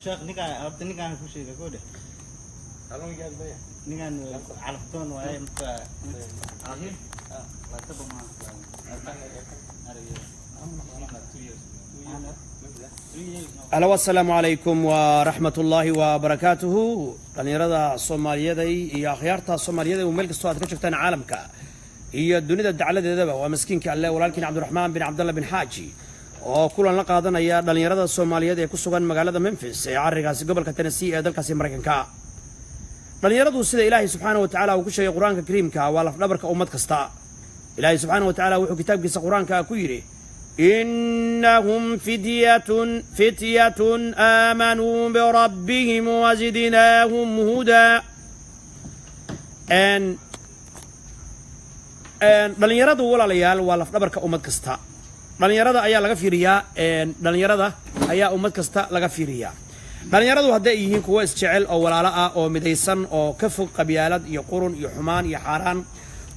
شيخ نيكا أبت نيكا كوشي كوده. هلون جاز بيا. نيكا عرفتون وعي مت. أخي. لا تبغى ما. أهلا والسلام عليكم ورحمة الله وبركاته. dhalinyarada Soomaaliyeed iyo akhyaarta Soomaaliyeed oo meel kasta aad ka joogtaan caalamka iyo dunida dacaladeedaba waa maskiinka alle walaalkiin Cabdiraxmaan bin Cabdullah bin Haaji oo kulan la qaadanaya dhalinyarada Soomaaliyeed ee ku sugan magaalada Memphis ee carigaasi gobolka Tennessee ee dalkaasi Mareykanka. dhalinyaradu sida Ilaahay subxaanahu wa ta'aala uu ku sheegay Quraanka Kariimka waa laf dhabarka ummad kasta. Ilaahay subxaanahu wa ta'aala wuxuu kitaabkiisa Quraanka ku yiri إنهم فتية آمنوا بربهم وزدناهم هدى. dhalinyaradu walaalayaal waa laf dhabarka ummad kasta. dhalinyarada ayaa laga fiiriyaa dhalinyarada ayaa ummad kasta laga fiiriyaa. dhalinyaradu hadday yihiin kuwa isjecel oo walaalo ah oo midaysan oo ka fog qabyaalad iyo qurun iyo xumaan iyo xaaraan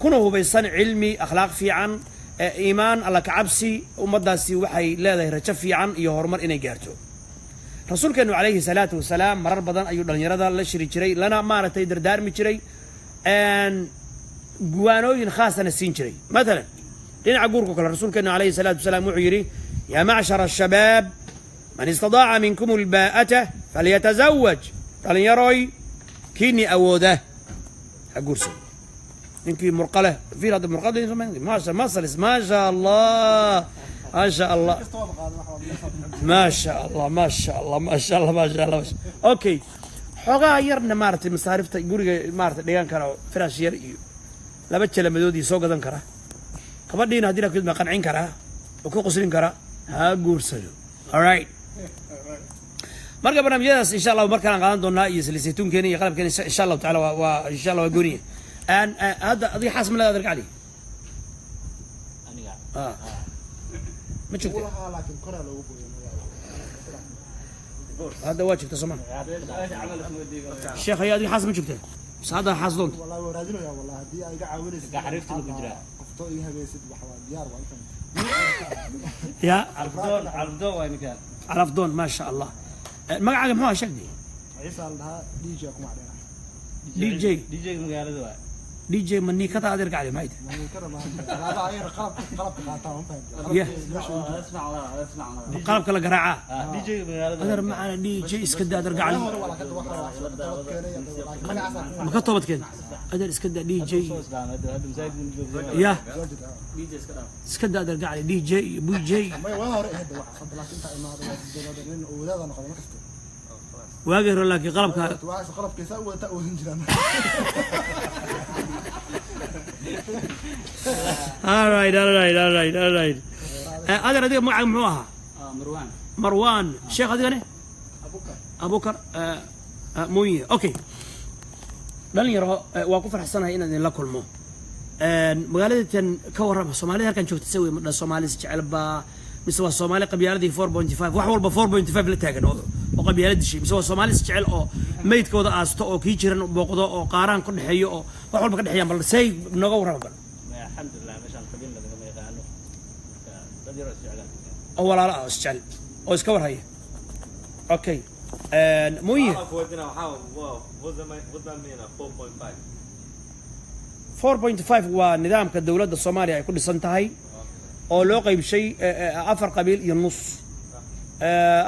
kuna hubaysan cilmi akhlaaq fiican iimaan alla ka cabsi ummadaasi waxay leedahay rajo fiican iyo horumar inay gaarto. rasuulkeenu calayhi salaatu wasalaam marar badan ayuu dhalinyarada la shiri jiray lana maaragtay dardaarmi jiray guwaanooyin khaasana siin jiray. مثلا dhinaca guurka kale rasuulkeenu calayhi salaatu wasalaam wuxuu yidhi yaa macshara ashabaab man istadaaca minkum albaa'ata falyatazawaj. dhalinyaroy kiini awooda ha guursado. ninkii murqale fiir hadda murqale ما شاء الله ما شاء الله ما شاء الله ما شاء الله ما شاء الله ما شاء الله اوكي xogaa yarna maartay masaarifta guriga maartay dhigan kara firaash yar iyo laba jalaamadoodii soo gadan kara kabadhiina hadii la kidma qancin kara oo ku qoslin kara ha guursado. all right marka barnaamijyadaas insha Allah markaan qaadan doonaa iyo silsiituunkeena iyo qalabkeena insha Allah taala waa insha Allah waa gooniye هذا ذي حاسم لا أدرك عليه. ما شفت. هذا واجب تسمع. الشيخ يا ذي حاسم ما شفته. بس هذا حاسدون. والله ورادينه يا والله هدي أيق عاونس. عرفت البجرة. قفتويها بيسد بحوال ديار وأنتم. يا عرفتون وين كان. عرفتون ما شاء الله. ما عجب ما شدني. عيسى لها دي جي أكو معنا. دي جي مقالة دوا. دي جي مني كذا أدرك عليه ما يدري. مني كذا ما هذا عير قلب قاطعهم فاهم. يا. اسمع اسمع. قلب كلا قراعة. دي جي مقالة دوا. أدر معنا دي جي إسكندر أدرك عليه. ما كتبت كده. أدر إسكندر دي جي. يا. إسكندر أدرك عليه دي جي بوي جي. ما يوهر هذا واحد صدق لكن أنت ما هذا لأن أولادنا نقدر نكسر. واقر لك قلبك واحد قلب كيسا وتأوه هنجران. all right هذا رديء معك معها مروان الشيخ هذا أنا أبو بكر مويه أوكي لن يرى وقف الحسنة هنا إن لكل مو مقالة كورة الصومالية كان شوف تسوي من الصومالي سجعلبا مسوا الصومالي قبيلة دي 4.5 وحول ب 4.5 لتاجن هذا وقبيلة دي شيء مسوا الصومالي سجعل أو ميت كودا أستو أو كيشرن بقضاء أو قارن كل حي أو وحول بكل حي بل سي نجور ربنا الحمد لله مشان قبيلة كما يقالوا بدي رأس على أول لا سجعل أو سكور هي أوكي مويه 4.5 ونظام كالدولة الصومالية يكون سنتهاي oo loo qaybshay afar qabiil iyo nus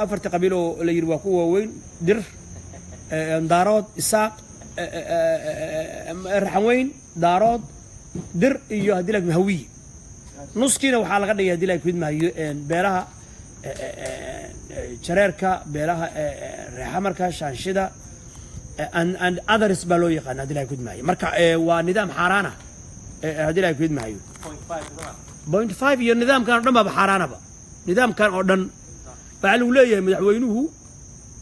afarta qabiil oo la yiri waa kuwa weyn dir daarood isaaq raxweyn daarood dir iyo hadii la hawiye nuskiina waxa laga dhigay hadii la kidmaayo beeraha jareerka beeraha reexamarka shaanshida and others baa loo yaqaan hadii la kidmaayo marka waa nidaam xaraana hadii la kidmaayo 0.5 iyo nidaamkan oo dhan baa xaraanaba nidaamkan oo dhan waxa lagu leeyahay madaxweynuhu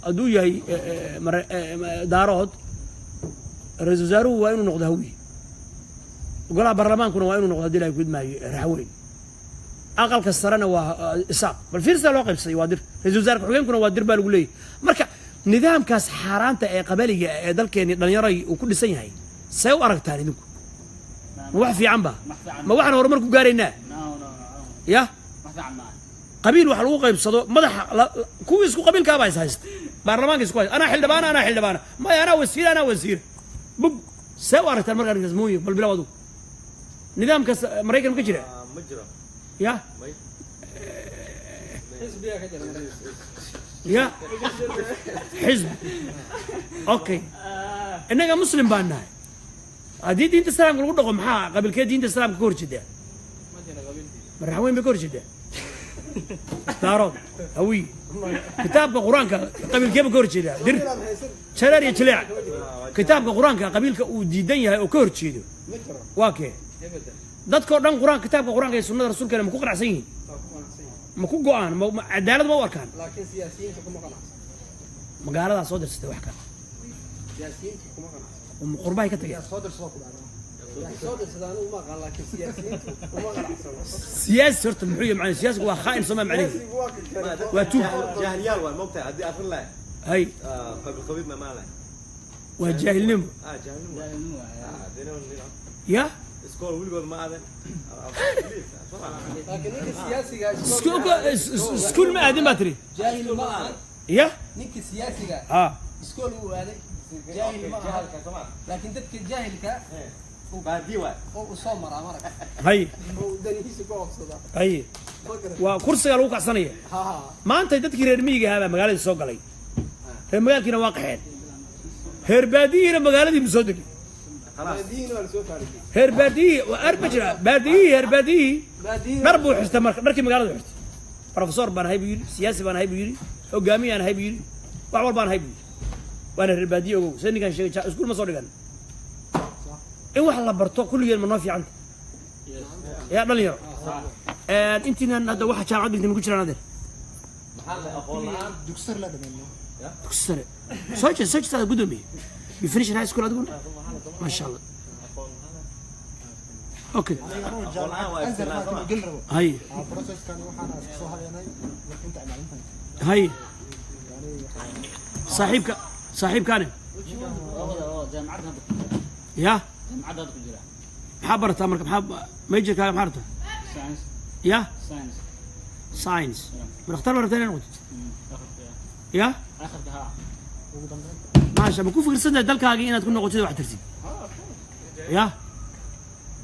aduu yahay daarood ra'iisul wasaaruhu waa inuu noqdo hawiye golaha baarlamaankuna waa inuu noqdo hadii la gudmaayo raxweyn aqalka sarana waa isaaq bal fiirsa loo qaybsay waa dir ra'iisul wasaarka xogeenkuna waa dir baa lagu leeyahay marka nidaamkaas xaraanta ee qabaliga ee dalkeeni dhalinyaray uu ku dhisan yahay say u aragtaan idinku wax fiican ba ma waxaan horumar ku gaaraynaa يا قبيل وحلو قيب صدو مدح كويس كو قبيل كابا يسايست برلمان كسكويس أنا حل دبانة أنا حل دبانة ما أنا وزير أنا وزير بب سوارة المرة كسمويه بالبلا وضو نظام كس مريكا مكجرة مجرى يا حزب يا كجر يا حزب اوكي انك مسلم بانا هذه دين السلام قلت لكم محا قبل كده دين السلام كور جدا ما جينا قبل مرحوين بكور جدا تارود هوي كتاب القران قبل كده كور جدا در شرار يطلع كتاب القران قبل وديدن yahay oo ka horjeedo waakee dadka dhan quraan kitaabka quraanka ee sunnada rasuulkeena ma ku qanacsan yihiin ma ku go'aan ma cadaalad ma warkaan laakiin siyaasiyiinta kuma qanacsan magaalada soo dirsatay wax kale siyaasiyiinta kuma qanacsan oo qurbay ka tagay soo dirsado ku dhacdo soo dirsadaan uma qan laakiin siyaasiyiinta kuma qanacsan siyaasi horta muxuu yahay macna siyaasigu waa khaa'in soo ma macnaheedu waa tuug جاهليال وين موقتها عدي اخر لا hay قبل خبيب ما ماله waa jaahilnimo جاهلين ya اسكول ولقوا ما هذا laakiin ninka siyaasiga iskuul ma aadin baa tiri jaahil ma aha ya ninka siyaasiga ha iskool uu aaday jaahil ma aha laakiin dadka jaahilka بادي واحد oo soo maraa marag hay oo danihiisa ku qabsada hay waa kursiga lagu kacsanaya ha maanta dadkii reer miyiga ahaa baa magaalada soo galay reer magaalkiina waa qaxeen reer baadiyihiina magaaladii soo degay baadiyihiina waa soo faaray reer baadiyihi waa arba jira baadiyihi reer baadiyihi baadiyihiina dhar buu xirtay marka dharkii magaalada xirtay professor baan ahay buu yidhi siyaasi baan ahay buu yidhi hogaamiyaan ahay buu yidhi wax walbaan ahay buu yidhi waana reer baadiye ogow sida ninkaan sheegay iskuul ma soo dhigan in wax la barto kulligeen ma noo fiicanta yaa dhalinyaro intiinan hadda waxa jaamacad dhigtay ma ku jiraan adeer dugsar la dhameeyo dugsare soo jeed gudoomiye you finish high school adiguna ma sha Allah okay anzar ma kuma gel rabo hay process kan waxaan soo habeynay inta maalintan hay saaxiibkaane jaamacadda ya jaamacadda ku jira maxaa barataa marka maxaa majorkaaga maxaa barataa science ya science science ma dhakhtar barataa inay noqoto ya akhirka ha maasha ma ku fikirsantahay dalkaagii inaad ku noqotid wax tartid ya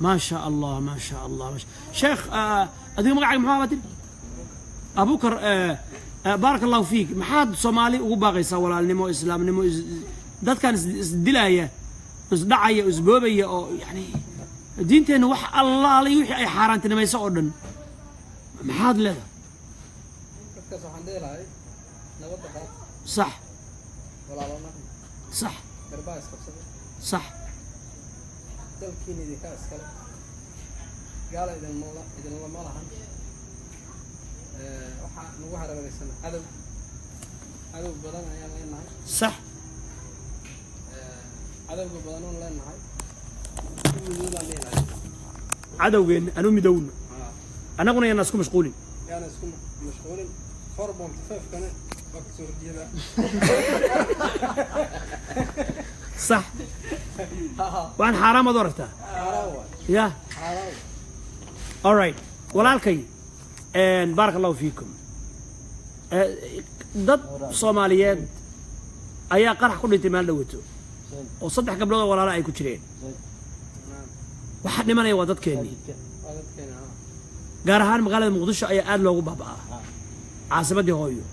ما شاء الله ما شاء الله شيخ أديك مقعد محمد أبو بكر بارك الله فيك محاد صومالي وباقي سوالال نمو إسلام نمو دات كان دلاية دعية أسبوبية أو يعني دينتين وح الله لي وحي أي حاران تنمي سعودن محاد لذا صح صح صح dalkiina idinka iskale gaala idin lama lahan waxaa nagu hareeraysan cadow badan ayaan leenahay صح cadowga badan oon leenahay midoolaan leenahay cadowgeena anu midowna annaguna yana isku mashquulin yaana isku mashquulin 4.5 kana waa kasoo horjeeda صح وأنا حرام أدورتها يا alright walaalkay بارك الله فيكم dad Soomaaliyeed ayaa qarax ku dhintay meel dhawato oo saddex gabdhood oo walaalo ay ku jireen waxa dhimanaya waa dadkeennii gaar ahaan magaalada Muqdisho ayaa aad loogu baaba'aa caasimadii hooyo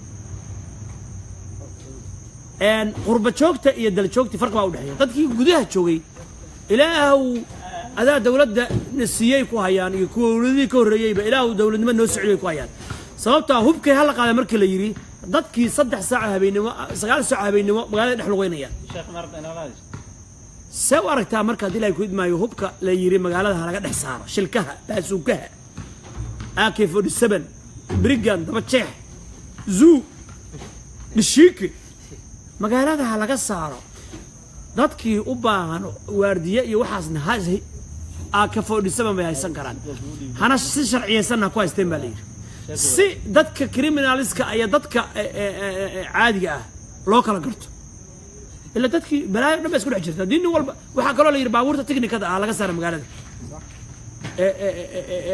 qurba joogta iyo dal joogta farq baa u dhaxeeya dadkii gudaha joogay ilaahu adaa dawladda nasiyay ku hayaan iyo kuwii ka horeeyayba ilaahu dawladnimo noo socday ku hayaan sababta hubkay hal qaada markii la yiri dadkii 3 saac habeenimo 9 saac habeenimo magaalada dhex luqeynaya sheekh marta inalaadis saw aragtaa marka dilay ku idmaayo hubka la yiri magaalada laga dhex saaro shilkaha baasuukaha AK47 brigan daba jeex zoo dhishiki magaalada laga saaro dadkii u baahan waardiye iyo waxaasna haasi AK47 bay haysan karaan hana si sharciyeysan ku haysteen baa leeyahay si dadka criminaliska ay dadka caadiga ah loo kala garto ila dadkii balaayo dhan isku dhex jirta diin walba waxa kale la yiri baabuurta tiknikada ah laga saaro magaalada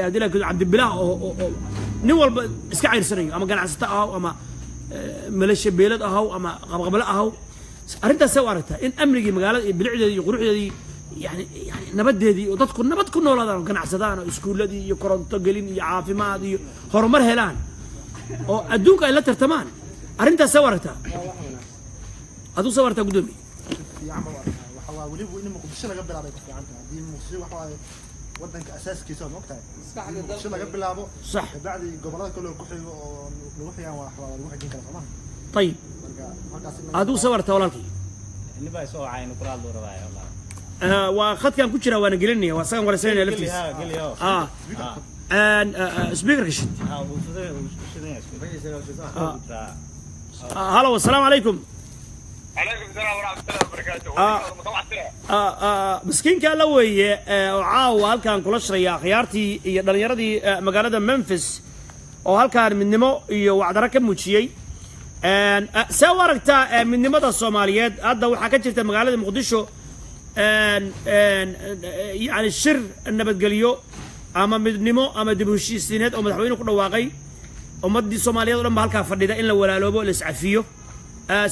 adila Cabdi Bilaa oo nin walba iska ceyrsanayo ama ganacsato ah ama ملاشة بيلد أهو أما قبل أهو أرنت سوى أرنتا إن أمريكي مقالة بلعدي يقروح دي يعني نبدي دي وتذكر نبدكم ولا ده كان عسدان إسكول دي يقرن تقلين يعافي ما دي هرمر هلان أو أدوك إلا ترتمان أرنت سوى أرنتا أدو سوى أرنتا قدومي في عمل والله ولي وإنه مقدسنا قبل عليك في عندنا دي مصيبة وحلا ودنك أساس كيسون وقتها مقدسنا قبل على صح بعد قبلات كله كحي نروح يا وحلا نروح جين كلام تمام طيب أدو سوى أرنتا ولا كي إني بيسوي عين كرال دور باي والله وخد كان كتير وانا قلني وسام ولا سنة لفتيس سبيكر كشت هلا والسلام عليكم. عليكم السلام ورحمة الله وبركاته. مسكين كان لوي عاو هالكان كل شيء خيارتي دلنيردي مقالة منفس أو هالكان من نمو وعد ركب مشيء سواركتا من نمط الصوماليات هذا وحكيت مقالة مقدشو يعني الشر النبت قليو أما مدنمو أما دبوشي سنات أو مدحوينه كله واقعي ومدي الصوماليات ولما هالكان فرديدا إلا ولا لوبو لسعفيه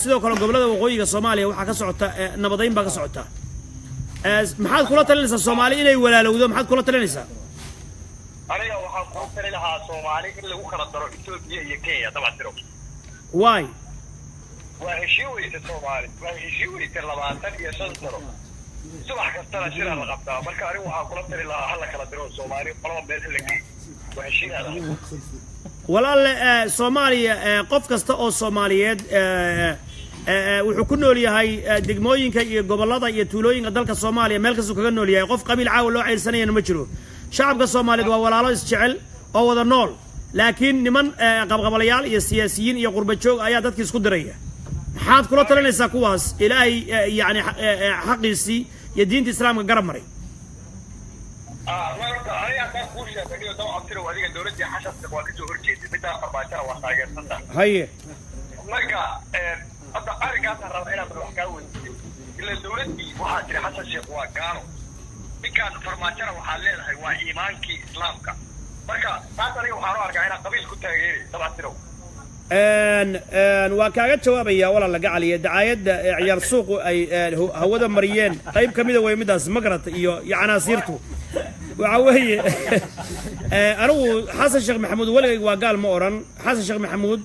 sidoo kale gobolada waqooyiga Soomaaliya waxa ka socota nabadayn baa ka socota maxaad kula talinaysaa Soomaali inay walaalowdo maxaad kula talinaysaa aniga waxaan ku talin lahaa Soomaali in lagu kala daro Itoobiya iyo Kenya tabadiro why waa heshiiska Soomaali waa heshiiska 25 sano subax kasta la shiraan la qabtaa marka anigu waxaan kula talin lahaa hal kala diro Soomaali qolaba meel la geeyo waa heshiiska walaal Soomaaliya qof kasta oo Soomaaliyeed wuxuu ku nool yahay degmooyinka iyo gobolada iyo tuulooyinka dalka Soomaaliya meel kasta kaga nool yahay qof qabiil caawa loo ceelsanayna ma jiro shacabka Soomaaliyeed waa walaalo isjecel oo wada nool laakiin niman qabqabalayaal iyo siyaasiyiin iyo qurba joog ayaa dadka isku diraya maxaad kula talinaysaa kuwaas ilaahay yani xaqiisii iyo diinta islaamka garab maray هاي مرجع هذا أرجع ترى أنا بروح كون إلا دولتي واحد حسن شيء وقانو بكان فرماتنا وحلل هو إيمانك إسلامك مرجع هذا اللي وحنا أرجع أنا قبيل كنت غيري طبعا ترى وكاغت جوابيا ولا لقى علي دعايد عيار سوق أي هو ده مريان طيب كميدا ويمداس مقرط يعني صيرته وعوهي أنا حسن الشيخ محمود ولا وقال مورن حسن الشيخ محمود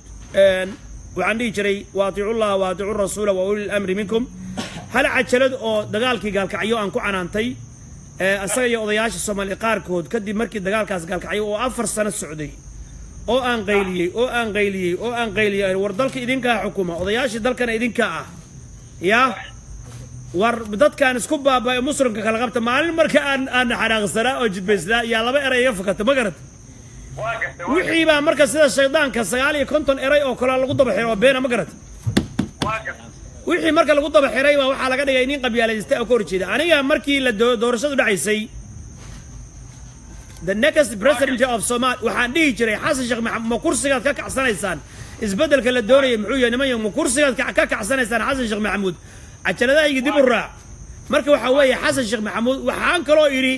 وعندي جري واطيعوا الله واطيعوا الرسول وأولي الأمر منكم هل عجلد أو دقالكي قال كعيو أنكو عنانتي أصلا وضياش الصومالي قاركود كدي مركي دقالكاس قال كعيو وأفر سنة السعودية أو أنقيلي وردالك إذن حكومة وضياش دالكنا إذن كا يا وردت كان سكوبا مصر كخلقت مالين مركا أن حراق سراء وجد بيسلا يا لبا إرأي يفكت مقرد وحي با مركا سيدا الشيطان كسيالي كنتون إرأي أو كلا لغضب حيروا بينا مقرد وحي مركا لغضب حيروا وحا لقد يينين قبيالة يستيقوا كورتشي أنا مركي لدورشة دعيسي the next president of Somalia waxaan dhihi jiray xasan sheekh maxamed ma kursigaad ka kacsanaysaan isbedelka la doonayay muxuu yahay niman ma kursigaad ka kacsanaysaan xasan sheekh maxamed ajaladayga dib u raac marka waxa weeye xasan sheekh maxamed waxaan kaloo yiri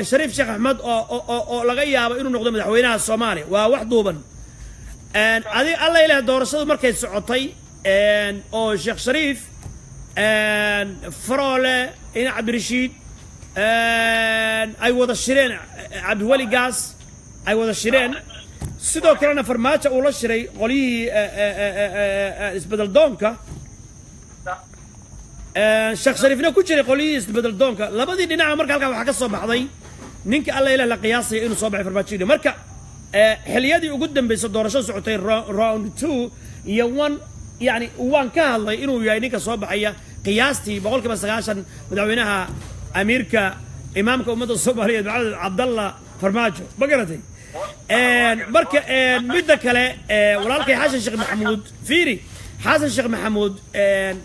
shariif sheekh axmed oo laga yaabo inuu noqdo madaxweynaha Soomaaliya waa wax duuban adi alla ilaahay doorashadu markay socotay oo sheekh shariif farole in Cabdirashiid ay wada shireen Cabdiwali Gaas ay wada shireen sidoo kalena farmaajo uu la shiray qoliyii isbedel doonka sheekh shariifna ku jiray qoliyii isbedel doonka labadii dhinac marka halka waxa ka soo baxday ninka alla ilaahay la qiyaasay inuu soo baxay farmaajo marka xiliyadii ugu dambeysay doorashada socotay round 2 iyo 1 yani waan ka hadlay inuu yahay ninka soo baxaya qiyaastii 90% madaxweynaha أميركا إمامك أمة الصومالية عبد الله فرماجو بقرتي مركا مدك له ولكن حسن الشيخ محمود فيري حسن الشيخ محمود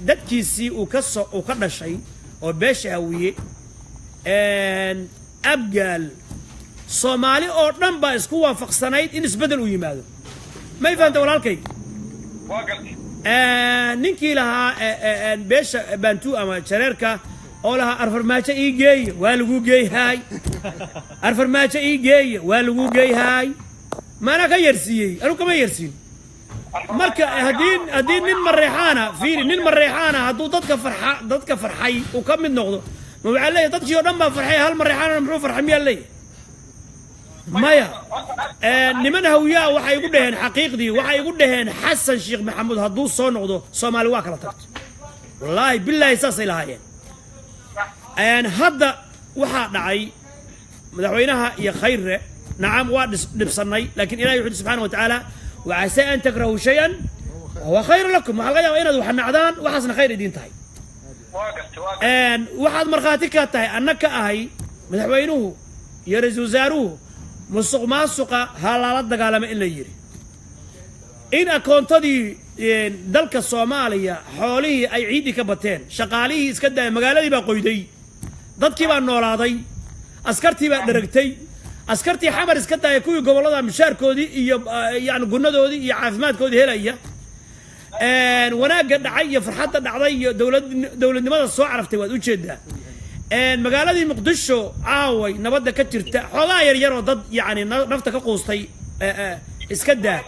دتكيسي وكسر وكذا شيء وباش هوية أبقال صومالي أو نمبا إسكوا فقسنايت إن سبدل ويماذا ما يفهم ولكن ننكي لها باش بنتو أما شريركا أولها أرفرماجة إيجي والجو جي هاي أرفرماجة إيجي والجو جي هاي ما أنا كيرسي أنا كم يرسي marka haddii nin mareexaana fiiri nin mareexaana hadduu dadka farxay uu ka mid noqdo ma waxaa leeyahay dadkii oo dhan baa farxay hal mareexaana muxuu farxay miyaa leeyahay maya niman hawiyaa waxay igu dhaheen xaqiiqdii waxay igu dhaheen xasan sheekh maxamuud hadduu soo noqdo soomaali waa kala tagto wallaahi bilaahi saasay lahaayeen hadda waxaa dhacay madaxweynaha iyo khayre nacam waa dhibsannay laakiin ilahi wuxuu subxaana wa tacaala وعسى أن تكرهوا شيئا وهو خير لكم وحلقة يا وين وحنا عدان وحسن خير دين تاي واحد مرخاتك تاي أنك أهي مدحوينوه يرزو زاروه مسوق ما سوق هلا رد قال ما إلا يري إن أكون تدي دلك الصومالية حواليه أي عيدي كبتين شقاليه إسكده مقالة بقى قيدي ضد كيبا النوراضي أسكرتي بقى درجتي askartii xamar iska tahay kuwii gobolada mishaarkoodii iyo yani gunadoodii iyo caafimaadkoodii helaya wanaagga dhacay iyo farxadda dhacday iyo dowladnimada soo caraftay waad u jeedaa magaaladii muqdisho caaway nabadda ka jirta xoogaa yaryar oo dad yani nafta ka quustay iska daa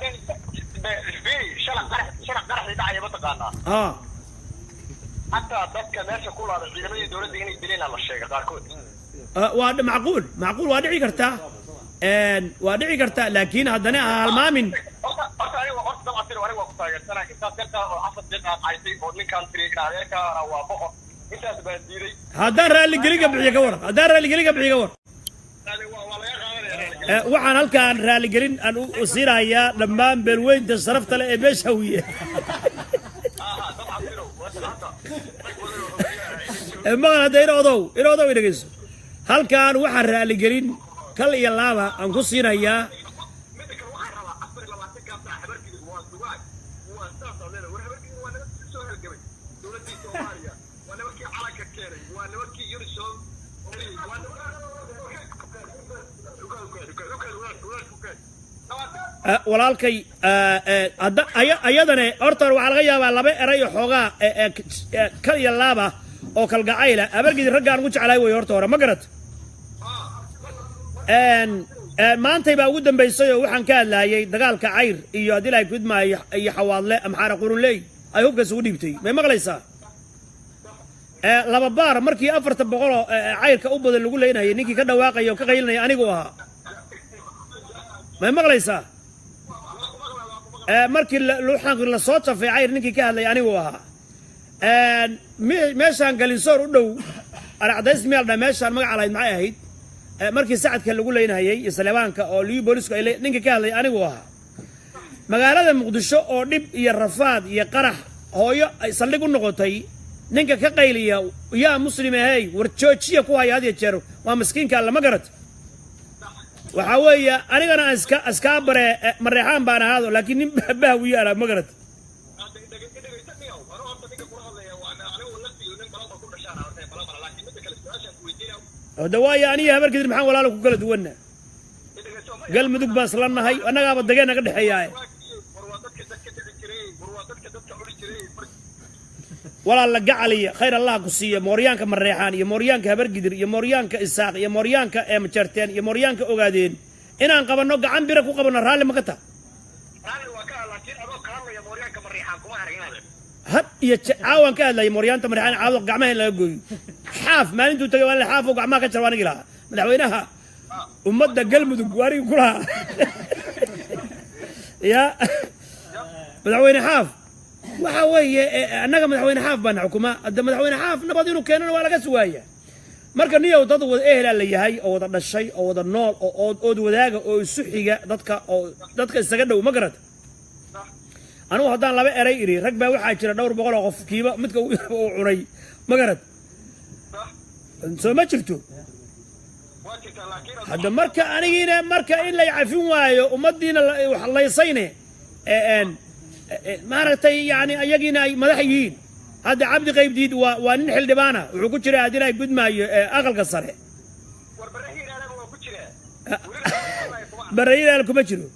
حتى dadka meesha ku laada ciidamada dawladda inay dileen la sheegay qaarkood waa macquul waa dhici kartaa laakiin haddana halmaamin haddaan raalligeliga bixiyo ka waran waxaan halkaan raalligelin aan u siinayaa dhammaan beelweynta sharafta leh ee meesha hawiye maqan hadda inoodow dhegeyso halkaan waxaan raalligelin kal iyo laaba aan ku siinayaa walaalkay ayadane horta waxaa laga yaabaa laba eray oo xoogaa kal iyo laaba oo kalgacayla abargidi raggaan ugu jeclaay way horta hore ma garat maantay baa ugu dambaysay oo waxaan ka hadlaayay dagaalka cayr iyo haddii ilaahay kudmaayo iyo xawaadle amxaara qurunley ay hubkaas ugu dhiibtay may maqlaysaa laba baar markii 400 oo cayrka u badan lagu leynayay ninkii ka dhawaaqay oo ka qaylinay anigu ahaa may maqlaysaa markii luuxanka la soo tafay cayr ninkii ka hadlay anigu ahaa meeshaan galinsoor u dhow aracdays meel dha meeshaan magaca lahayd maxay ahayd markii sacadka lagu leynayay iyo saleebaanka oo liyu boolisku ay ninkii ka hadlay anigu ahaa magaalada muqdisho oo dhib iyo rafaad iyo qarax hooyo ay saldhig u noqotay ninka ka qayliya yaa muslim ahay war joojiya ku haya had iyo jeer waa miskiinka alla ma garat waxaa weeye anigana askaa bare mareexaan baan ahaado laakiin nin bahbah u yaala ma garat dawaayo aniga habarkidir maxaan walaalo ku kala duwanna galmudug baan isla nahay annagaaba dageen naga dhexeeyaaye walaal la gacaliya khayr allah ku siiya mooryaanka mareexaan iyo mooryaanka habargidir iyo mooryaanka isaaq iyo mooryaanka majarteen iyo mooryaanka ogaadeen inaan qabanno gacan bira ku qabanno raalli ma ka taha had iyo caawaan ka hadlaya mooryaanta mareexaan caawdo gacmaha in laga gooyo xaaf maalintuu tagay waa xaafoo gacmaha ka jar waa anigi lahaa madaxweynaha ummadda galmudug waa anigi ku lahaa ya madaxweyne xaaf waxa weeye annaga madaxweyne xaaf baan xukuma hadda madaxweyne xaaf nabad inuu keenana waa laga sugaaya marka niyow dad wada ehelaa la yahay oo wada dhashay oo wada nool oo ood wadaaga oo isu xiga dadka isaga dhow ma garata anugu haddaan laba eray iri rag baa waxaa jira dhowr boqol oo qof kiiba midka uu cunay ma garad soo ma jirto hadda marka anigiina marka in la cafin waayo ummaddiina wax laysayne maaragtay yani ayagiina ay madax yihiin hadda cabdi qaybdiid waa nin xildhibaana wuxuu ku jira haddii ay gudmaayo aqalka sare barayilaal kuma jiro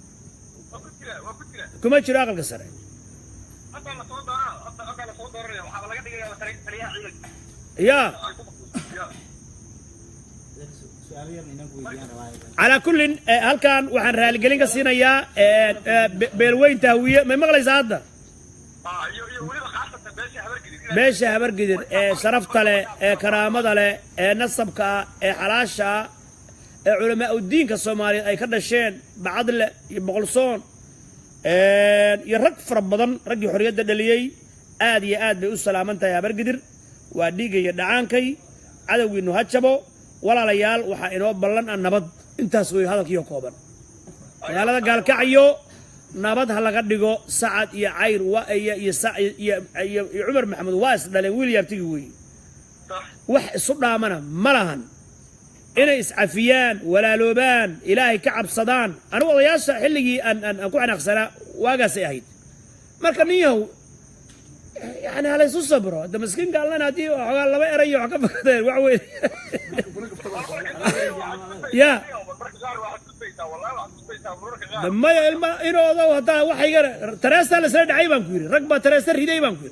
aqalka sare ya على كل هل كان وحن رالي قلين قصينا يا بيلوين تهوية ما مغلي هذا باشا هبر قدر شرفت له كرامة له نصبك حلاشة علماء الدين كالصومالي أي كذا شين بعدل يبغلصون يرك في رمضان رجع حرية الدليل آد بأسلام أنت يا برقدر وديجي يدعانكي عدو إنه هتشبه ولا ليال وحينه بلن النبض أنت سوي هذا كيو كوبر قال كعيو نبض هلا قديجو سعد يا عير يا عمر محمد واس دليل يبتجوي وح صدق ملهن إنا إسعافيان ولا لوبان إلهي كعب صدان أنا والله ياسع حلقي أن أكون أخسر واقع سيهيد مركنيه يعني على سوس صبره ده مسكين قال لنا دي قال لا ما يريح كيف كده وعوي يا لما يلما إنه هذا وحي قرر تراسل لسرد عيبان كوير ركبة تراسل هيدا عيبان كوير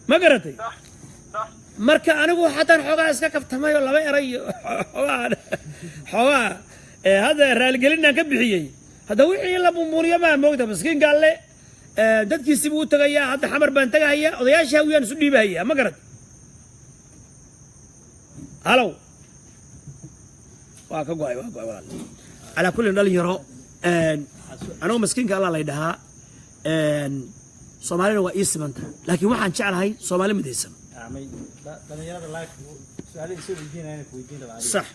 ما قرأتي marka anigu xataan xogaa iska kaftamay oo laba eray xogaa hada raalgelinaan ka bixiyay hada wixii la bumbuuriyo ma moogta miskiin galle dadkiisi buu tagayaa hada xamar baan tagayaa odayaasha wiyaan isu dhiibaya ma garad halo waa ka go'ay walaal ala kulli dhalin yaro anigu miskiinka Allah la yidhaha Soomaalina waa ismanta laakiin waxaan jeclahay Soomaali midaysan صح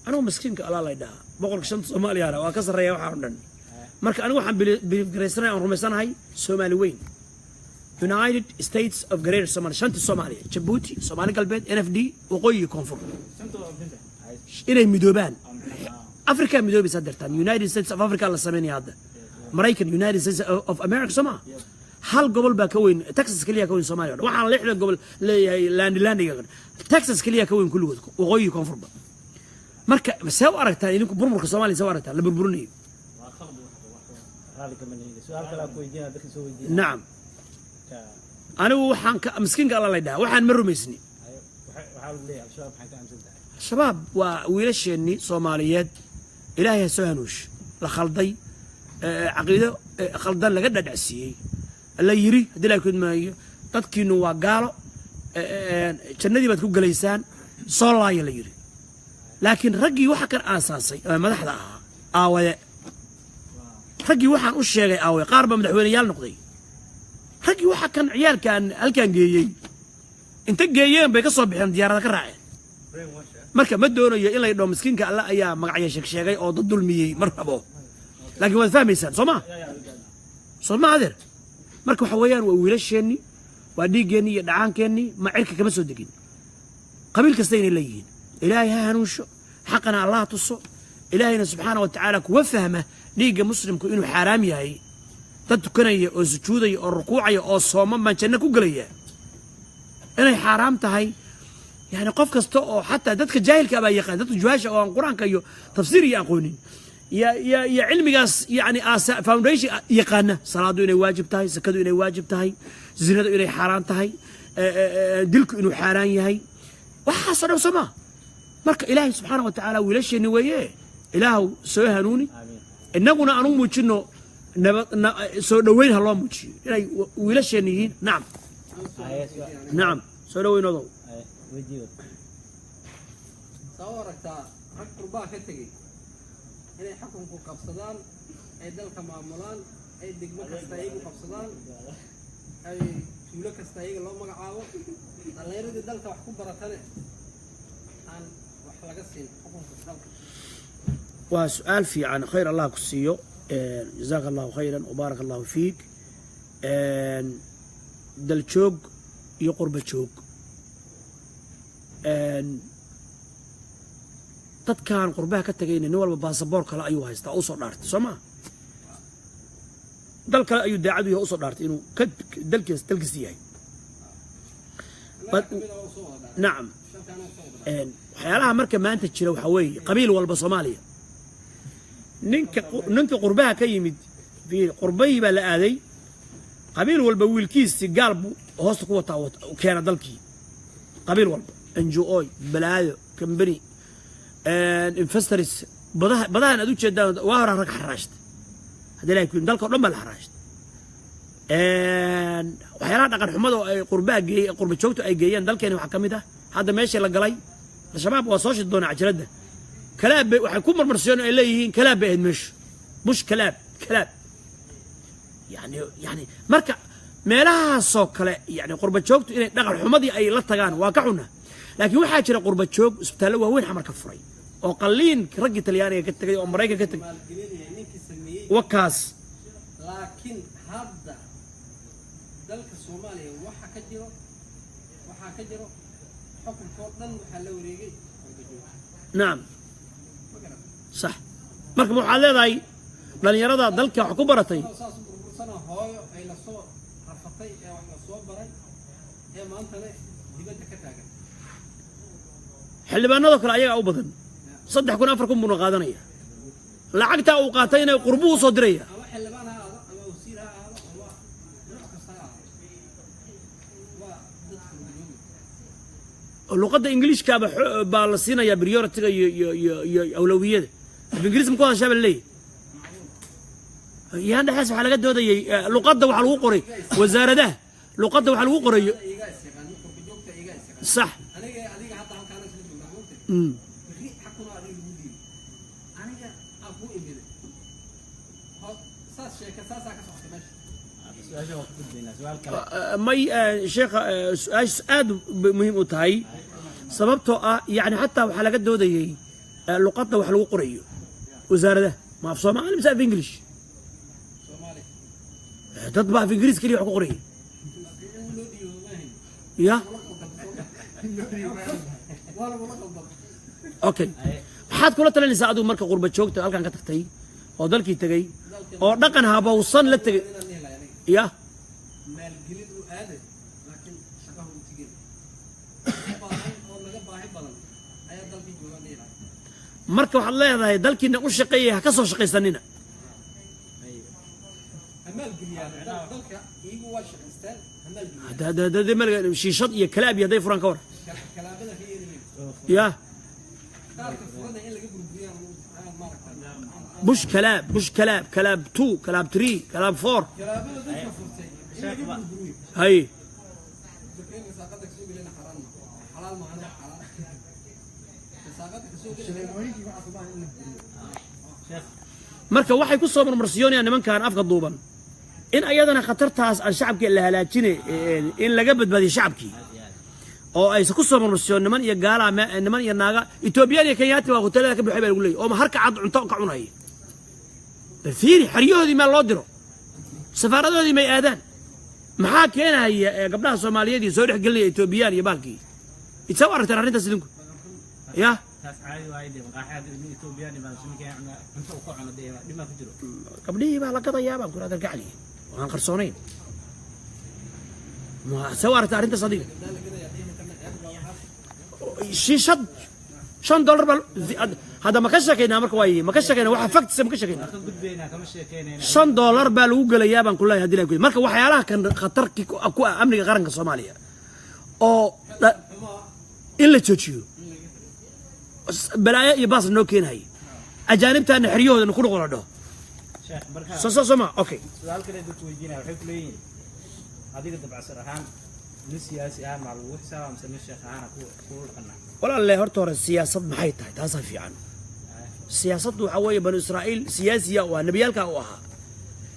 أنا مسكين كألا لا يدها بقول كشنت صومالي أنا وأكسر ريا وحارن مرك أنا وحن بجريسنا ورمسان هاي صومالي وين United States of Greater Somalia شنت الصومالية جيبوتي صومالي قلبت NFD وقوي كونفور إلى ميدوبان أفريقيا ميدوبي صدرتان United States of Africa الله سمعني هذا مريكان United States of America سما هل قبل بكوين تكساس كليا كوين صوماليا وحنا لحنا قبل لاند تكساس كليا كوين كله وغوي كونفورم مركا سو أركتان إنكم برمرك صومالي سو أركتان لبربرني نعم أنا وحن مسكين قال الله يدا وحن مرو مسني شباب ويلشني صوماليات إلهي سهنوش لخلطي عقيدة خلدان لقد دعسيه الله يري هذا لا يكون ما تذكينه وقاله جندي بتكون جليسان صلاة يلا يري لكن رجي وحكر أساسي ما ده آوى رجي وحن وش شيء آوى قارب من حواليال نقضي رجي وحكر عيال كان هل كان جايين أنت جايين بيقصوا بحن ديارك الرعي مركب ما دونه إلا يدوم مسكين كالله أيام مقعي شيء أو ضد المية مرحبا لكن هو فاهم إنسان صوما هذا مركو حويان وويلشني وديجني يدعان كني ما عرك كم سودقين قبيل كستين الليين إلهي هانوش حقنا الله تصو إلهينا سبحانه وتعالى وفهمه ليجا مسلم كإنه حرامي هاي تدكني أو سجودي أو ركوعي أو صوما ما كأنك قليه أنا حرام تهاي يعني قف كستو حتى دتك جاهل كأبا يقان دتك جواش أو القرآن كيو تفسيري يقولين يا علمي قاس يعني آسا فاونديشن يقانا صلاة إنه واجب تهاي زكاة إنه واجب تهاي زنا إنه حرام تهاي دلك إنه حرام يهاي وحصل وسما مرك إلهي سبحانه وتعالى ولش إنه وياه إله سوى هنوني إنه أنا موجي إنه سو دوين هلا موجي إلهي ولش إنه نعم نعم سو دوين هذا صورك تا ربع كتجي inay xukunku qabsadaan ay dalka maamulaan ay degmo kasta iyagu qabsadaan ay tuulo kasta iyaga loo magacaabo dhalinyarada dalka wax ku baratane aan wax laga siin xukunka dalka waa su'aal fiican khayr Allah ku siiyo jazaak Allah khayran wa barak Allah fiik dal joog iyo qurba joog dadkan qurbaha ka tagayna nin walba baasaboor kale ayuu haystaa oo soo dhaartay Soomaa dal kale ayuu daacadu yahay oo soo dhaartay inuu dalkiis yahay nacam waxyaalaha marka maanta jira waxa weeye qabiil walba Soomaaliya ninka qurbaha ka yimid fi qurbayi baa la aaday qabiil walba wiilkiisi gaal هوست قوة كان دلكي قبيل والله NGO بلايو كمبني انفسترس بدها أنا دوتش دا وارا رك حراشت هذا لا يكون دلك لما الحراشت وحيران أقل حمده قرباء جي قرب شوكته أي جيان دلك يعني وحكمته هذا ماشي لقلي الشباب وصوش الدون عجلده كلاب وحيكون مرسيون إليه كلاب بعد مش كلاب يعني مركع meelaha soo kale yani qurba joogtu inay dhaqan xumadii ay la tagaan waa ka xunna laakiin waxa jira qurba joog isbitaalo waaweyn xamar ka furay oo qalliin ragga Talyaaniga ka tagay oo Mareykanka ka tagay wakaas laakiin hadda dalka Soomaaliya waxa ka jiro xukunka dhan waxa la wareegay naam صح marka waxa leedahay dhalinyarada dalka wax ku baratay hooyo ay la soo rafatay ee wax la soo baray ee maanta le dibadda ka taagan xildhibaanada kale ayaga u badan 3 kun 4 kun buu qaadanaya lacagta uu qaatay inay qurbu u soo diraya ama xildhibaan ha aado ama wasiir ha aado ama nooc kasta ha aado waa dadka luqadda ingiliishka baa la siinaya priority-ga iyo awlawiyada ingiriis ma ku hadashaa baa leeyahay يعني حاسب على قد هذا لقطة وحلو قري وزارده لقطة وحلو قري صح مي شيخ سؤال مهم وتاي سببته يعني حتى وحلو قد هذا لقطة وحلو قري وزارده ما في صومال مسافر في انجليش تطبع في انجليز كلي حقوق قريه يا اوكي maxaad kula talinaysaa adigu marka qurba joogta halkan ka tagtay oo dalkii tagay oo dhaqan habawsan la tagay ya maalgelin u aaday laakiin shaqahu u tigay oo laga baahi badan ayaa dalkii jooga leeyahay marka waxaad leedahay dalkiina u shaqeeyay ha ka soo shaqaysanina هذا مال شيشط يا كلاب يا ضيف فران كور يا بوش كلاب 2 كلاب 3 كلاب 4 هاي marka waxay ku soo marmarsiyoonayaan nimankan afka duuban in ayadana khatartaas aan shacabka la halaajinay in laga badbaadiyo shacabkii oo ay ku soo marmarsiyoon niman iyo gaala niman iyo naaga Ethiopian iyo Kenyaati waa hoteelada ka buuxay baa lagu leeyahay oo harka cad cunto ka cunay fiiri xariyoodii ma loo diro safaaradoodii may aadaan maxaa keenaya gabdhaha Soomaaliyeed soo dhex galay Ethiopian iyo baalkii isaw aragtaan arrintaas idinku ya gabdhihii baa la gadayaa baan ku raadar gacli waan qarsoonayn ma sawarta arinta sadiq shishad $5 bal hada ma ka shaqeynaa marka way ma ka shaqeynaa waxa facts ma ka shaqeynaa $5 baa lagu galayaa baan kullay hadii la gudbi marka waxyaalaha kan khatarki ku amniga qaranka Soomaaliya oo in la joojiyo balaaya iyo baas noo keenay ajaanibtaana xiriyooda ku dhaqo شيخ بركة سما اوكي سؤال كده دكتور ويجينا وحيك لين هذيك تبع سرحان للسياسي مع الوحسة ومسمي الشيخ أنا كل قناة ولا اللي هرتور السياسة محيط تحت في عنه السياسة وحوي بنو إسرائيل سياسية ونبيالك أوها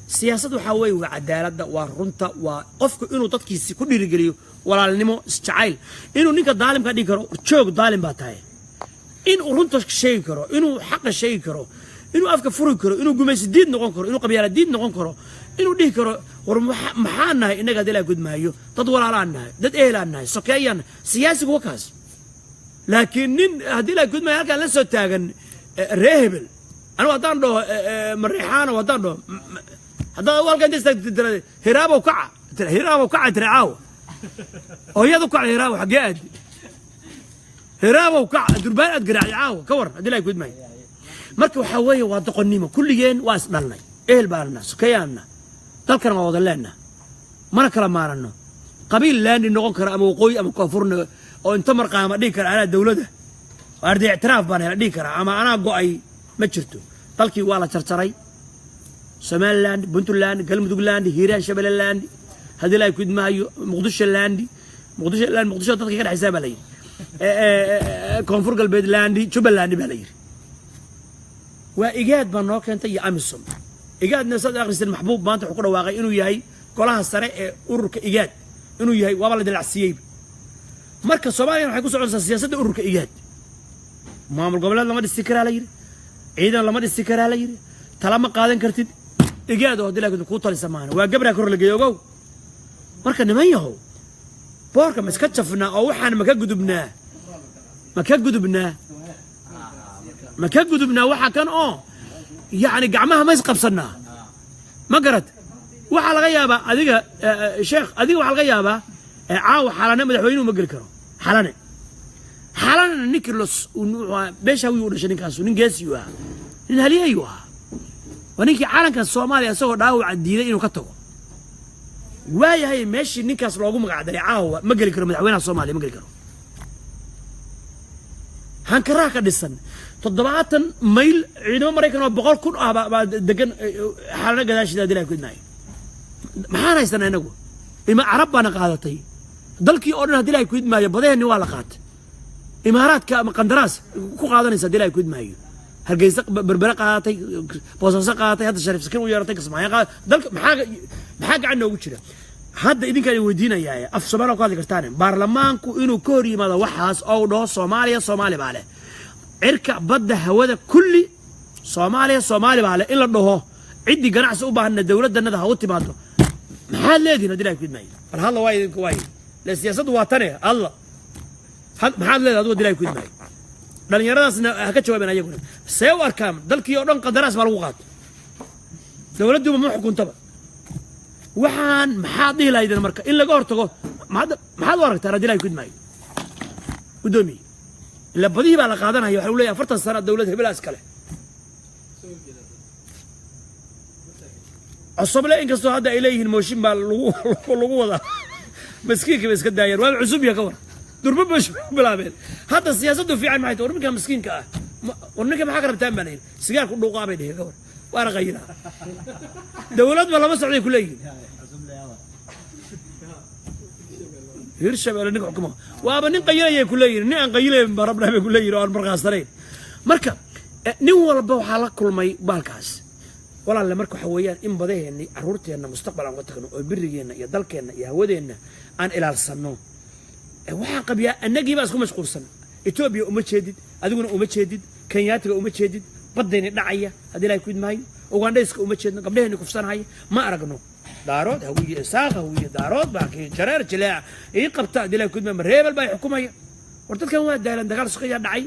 سياسة وحوي وعدالة ورنطة وقفك إنه تطكيس كل رجليه ولا النمو استعيل إنه نيك ظالم كان يكره تشوك ظالم باتاي إنه رنطة شيء كره إنه حق شيء كره إنه أفكار فرق كره إنه جماعة الدين نقول كره إنه قبيلة الدين نقول كره إنه ده كره ورمحنا إنك قد لا قد ما يو تدور على عنها ده إيه لعنها سكيان سياسي وكاس لكن هذه لا قد ما يرجع لسه تاجن رهبل أنا وطن له مريحانة وطن له هذا أول كان يستخدم هرابة وكعة هرابة وكعة ترعاوة أو يدو كعة هرابة حقيقة هرابة وكعة دربان أتقرع يعاوة كور هذه لا قد ما marka waxa weeye waa doqonnimo kulligeen waa isdhalnay ehel baarna sukayaanna dalkan waa wada leenna mana kala maarano qabiil laandi noqon kara ama waqooyi ama koonfurna oo inta marqaama dhihi kara anaa dawladda arday ictiraaf baan hela dhihi karaa ama anaa go'ay ma jirto dalkii waa la jarjaray somaliland puntland galmudugland hiiraan shabeellaland haddii la ku idmaayo muqdisholand muqdisho dadka ka dhaxaysaa baa la yidhi koonfur galbeed landi jubbaland baa la yidhi waa igaad baa noo keentay iyo amisom igaadna saad akhrisan maxbuub maanta wuxuu ku dhawaaqay inuu yahay golaha sare ee ururka igaad inuu yahay waaba la dilacsiiyey marka Soomaaliya waxay ku soconaysaa siyaasadda ururka igaad maamul goboleed lama dhisi karaa la yiri ciidan lama dhisi karaa la yiri talama qaadan kartid igaad oo dilaa ku talisa maana waa gabra kor la geeyogow marka niman yahow boorka ma iska jafnaa oo waxaan ma ka gudubnaa waxa kan oo يعني قعمها ما يسقبصنا ما قرت وحال غيابة أديك شيخ أديك وحال غيابة عاو حالنا مدحوينه ما قلكرو حالنا نيكلوس بيش هو يقول شنين كاسو نيجاسيوها نهالي أيوها ونيكي عالم كان الصومالي أسوه داو عديده إنه كتو واي هاي ماشي نيكاس لوجو مقعدري عاو ما قلكرو مدحوينها الصومالي ما قلكرو هنكراك دسن تضبعات ميل عندما مريكان وبقول كل بعد دقن حالنا قداش ده دلائل كدناي ما حنا يستنى نقول إما عرب أنا قاعدتي ضلكي أورنا دلائل كد ما يبضيه نوالقات إمارات كمقندراس كو قاعدنا يصير دلائل كد ما يو هالجيز بربرق قاعدتي بوسوس قاعدتي هذا الشريف سكين ويارتك اسمع يا قاعد ضلك محاج عنه وجهه هذا إذا كان يودينا يا أف سومالي قاعد كرتاني برلمانكو إنه كوري ماذا وحاس أو ده صومالي بعله عركة بدها هواده كلي صومالي بعله إلا إنه عندي قناع سوبها أن الدولة ده هوتي بعده محل لادينا دلائل كده ماي هلا وايد كويس السياسة وطنية الله محل لادي هذا دلائل كده ماي لأن يراس هكذا شوي بنا يقول سيوا أركام ذلك يورون قدراس بالوقات دولة دو محكون طبعا وحان محاضي لا يدنا مركا إلا قارتكو محاد ورق ترى دلائل كده ماي قدومي إلا بديه على قادنا هي حلو لي فرت السنة الدولة بلا أسكله الصبر لا إنك هذا إليه الموشين باللغوة مسكين كيف داير ولا عزوب يا كور درب مش بلا بين هذا السياسة في عين معي تورم كم مسكين كا ورنك ما حقرب تأمنين سجار كله قابل هي كور وأنا غيرها دولة ولا مصر عليه كلين هيرشة ولا نقعكم وابن قيلة يكلين نعم قيلة بربنا بكلين أو المرقاصرين مركب نوال بوح على كل ما بالكاس ولا اللي مركو حويان إن بديه إني عرورتي أن مستقبل عن وقتنا وبرجينا يا دلكنا يا ودينا أن إلى الصنو وحق بيا النجي بس كم مشغول سنة إثيوبيا أمتشدد أدونا أمتشدد كينيات أمتشدد بدينا دعية هذه لا يكون معي أوغنديسك أمتشدد قبلها نكفسان هاي ما أرجنو دارود هوية ساق هوية دارود باقي جرير جلاع يقبطع دي لا يكون من ريبل باي حكومية ورتد كان واحد دايلان دقال سقيا دعي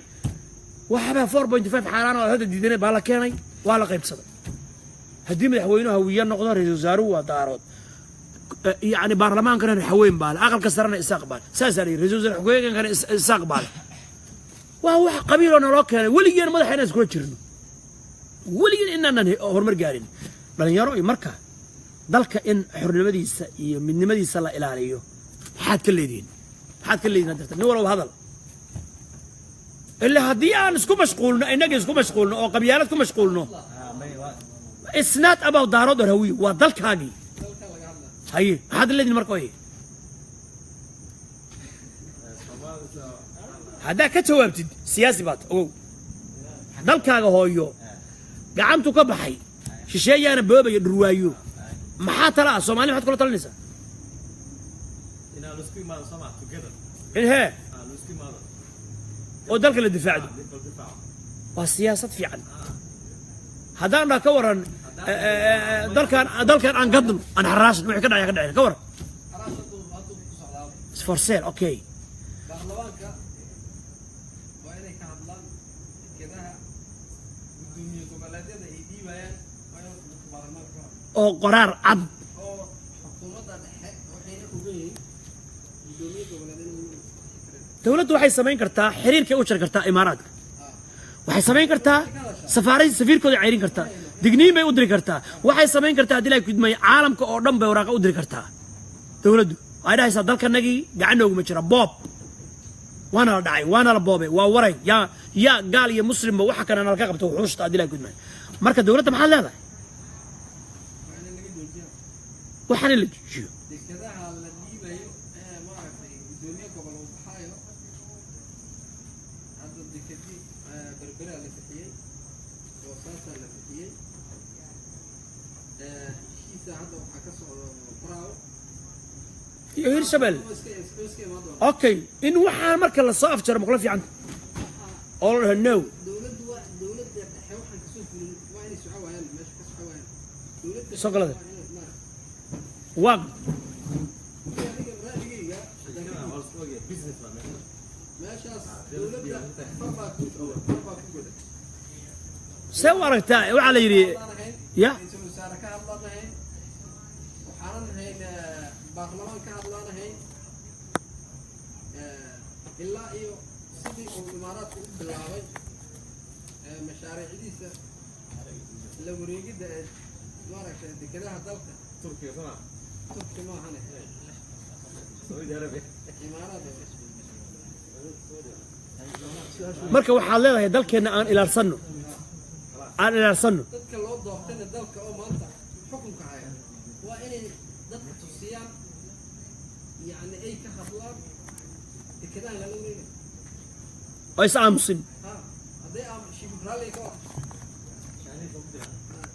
وحبها 4.5 حالان هذا ديدنا بالا كيني ولا قيب صدر هدي مدحوينه هوية نقدر رئيس وزراء ودارود يعني برلمان كان حوين بال أقل كسرنا استقبال ساسري رئيس وزراء حكومة كان استقبال وهو قبيله نراك ولي أنا ما دحين أذكر تشرنو ولي إننا هرمر قارين بل يروي مركه dalka in xornimadiisa iyo midnimadiisa la ilaaliyo xad ka leedin dartan nin walba hadal illa hadii aan isku mashquulno oo qabyaalad ku mashquulno it's not about daarood or hawiye waa dalkaagi haye xad leedin markoo hada ka jawaabtid siyaasi baad ogow dalkaaga hooyo gacantu ka baxay shisheeyana boobay dhurwaayo maxaa tala Soomaali maxaad kula talinaysaa inaa isku imaado Soomaa together إيه ودلك الدفاع ده والسياسة في عن هذا أنا كورن دلك عن قدم أنا حراس نوع كذا يا كذا كور فور سيل أوكي أو قرار عد دولته waxay sameyn kartaa xiriirka u jar kartaa imaaraadka waxay sameyn kartaa safiirkooda ceyrin kartaa digniin bay u diri kartaa waxay sameyn kartaa dilay kudmay caalamka oo dhan bay waraaqa u diri kartaa dawladdu ay dhahaysaa dalkanagii gacanoogu ma jira boob waana la dhacay waana la boobay waa waray yaa gaal iyo muslimba waxa kana nalka qabto wuxuushta adilaa gudmay marka dawladda maxaad leedahay waxaan la jiyo dekedaha la dhiibayo ee maaragtay gudoomiye gobol uu baxaayo hadda dekedi berberaa la bixiyey boosaasaa la bixiyey heshiisa hadda waxaa ka socdo braawo iyo hirshabelle iska imaan doona okay in waxaan marka la soo afjaro ma kula fiicanta oo la dhaho no dowladda dhexe waxaan kasoo fulin waa inay soco waayaan meesha ka soco waayaan dowladda soo galada maaragtay waa meeshaas dowladda farbaa ku goda see u aragtaa waxaa la yidhi ya ra-iisul wasaare ka hadlaanahayn waxaanan ahayn baarlamaan ka hadlaanahayn ilaa iyo sidii uu imaaraadku u bilaabay mashaariicdiisa la wareegidda ee maaragtay dekedaha dalka turki maahane imaaraad marka waxaad leedahay dalkeenna aan ilaalsanno dadka loo doortayna dalka oo maanta xukunka haya waa inay dadka tusiyaan yacni ay ka hadlaan dekedahan lala wareegay oo is aamusin ha hadday shibib raalliga ka wada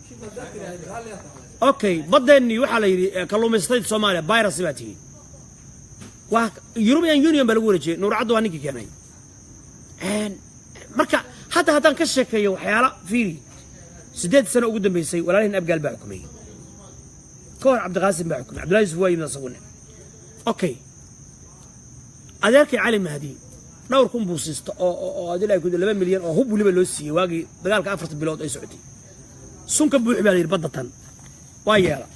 shib haddaad tiraahda raalliga tahay okay badeennii waxaa la yidhi kalluumaysatada soomaaliya virus baa tihiin waa European Union baa lagu wareejiyey nuur caddo waa ninkii keenay marka hadda haddaan ka sheekeeyo waxyaala fiiri 8 sano ugu dambeysay walaalihin abgaal baa xukumay koox cabdiqaasim baa xukumay cabdullaahi yusuf waa yimid asaguna okay adeerkii cali mahdi dhowr kun buu siisto oo adilaa ku 2 milyan oo hub waliba loo siiyey waagii dagaalka 4 bilood ay socotay sunka buux baa la yidhi badda tan waa yeela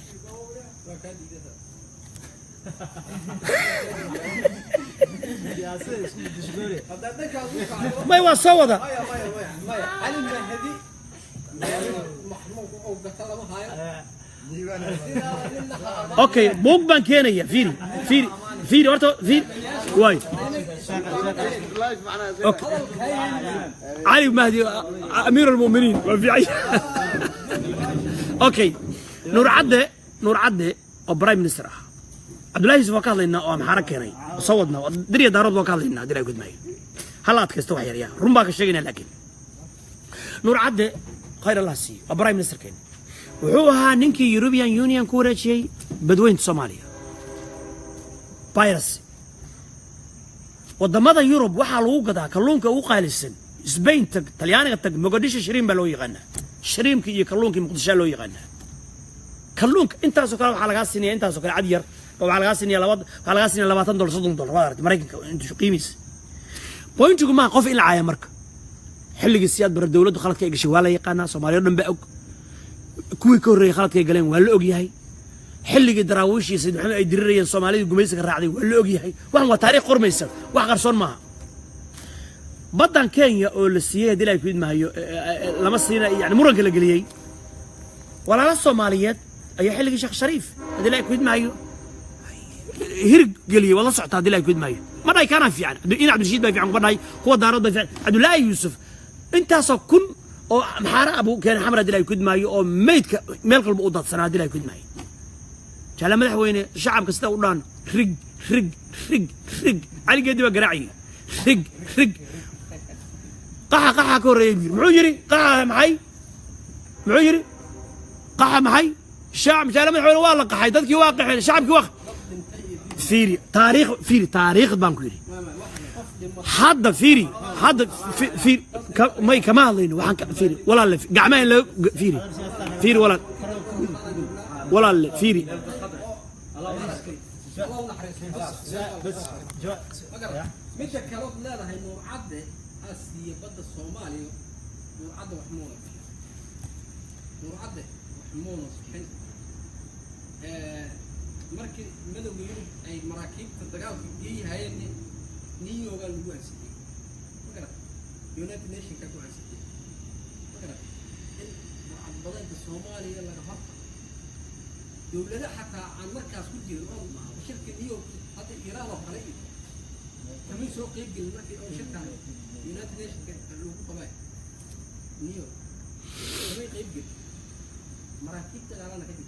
may waa soo wada cali mahdi maxmuud oo gata lama hayo okay buug baan keenaya fiiri horta fiiri waay okay علي مهدي امير المؤمنين ما في عي اوكي نور عده او برايم مينستر عبد الله يوسف وكاله لنا او محركيني صودنا دريا دارود وكاله لنا دير اي قدماي هلات كسته wax yar run baa ka sheegayna laakiin نور عده خير الله سي برايم مينستر كين wuxuu ahaa ninkii European Union ku wareejiyay badweynta Soomaaliya piracy wadamada Yurub waxa lagu gadaa kalluunka ugu qaalisan Spain tag Talyaaniga tag Mogadisho shiriin baa loo yaqaan shiriimka iyo kalluunka Muqdisho loo yaqaan kalluunka intaas oo kale waxa laga siinayaa intaas oo kale cad yar waxa laga siinayaa $20 waa aragtay Mareykanka intuu qiimiis pointigu ma qof in la caaya marka xilliga siyaad bar dawladdu khaladka ay gashay waa la yaqaanaa Soomaaliya dhan baa og kuwii ka horreeyay khaladka ay galeen waa la og yahay xilligii daraawiishii Sayd Maxamed ay dirirayeen Soomaalida gumaysiga raacday waa la og yahay waxan waa taariikh qormaysan wax qarsoon maaha badan Kenya oo la siiyay hadii ay ku idmaayo lama siina yani muranka la galiyay walaala Soomaaliyeed ay xilligii Sheekh Shariif hadii ay ku idmaayo hirg galiyay wala socota hadii ay ku idmaayo ma day kana fiican in Abdulrashiid bay fiican baday kuwa daarad bay fiican Abdullaahi Yusuf intaasoo kun oo maxaara abu keen xamar hadii ay ku idmaayo oo meydka meel qalba u dadsanaa hadii ay ku idmaayo jala madaxweyne shacabka sida u dhaan rig ali geedi ba garaaci rig qaxa ka horeeyay muxuu yiri qaxa maxay muxuu yiri qaxa maxay shacab jala madaxweyne waa la qaxay dadkii waa qaxeen shacabkii waa fiiri taariikh baan ku yiri hadda fiiri may kama hadlayno waxaan fiiri walaal gacmaha la fiiri walaal fiiri midda kale oo leedahay nuur cadde asiya badda Soomaaliya nuur cadde wax moona saxin markii madowga Yurub ay maraakiibta dagaalka geeyayeen New York lagu ansixiyay magara United Nations ka ku ansixiyay magara in badda Soomaaliya laga horta دولة حتى عن مركز كل جيل شركة نيو هذا إيران وخليج كمان سوق يبقى المركز أو شركة يونايتد نيشن اللي هو طبعا نيو كمان يبقى مراكب تجارنا كده.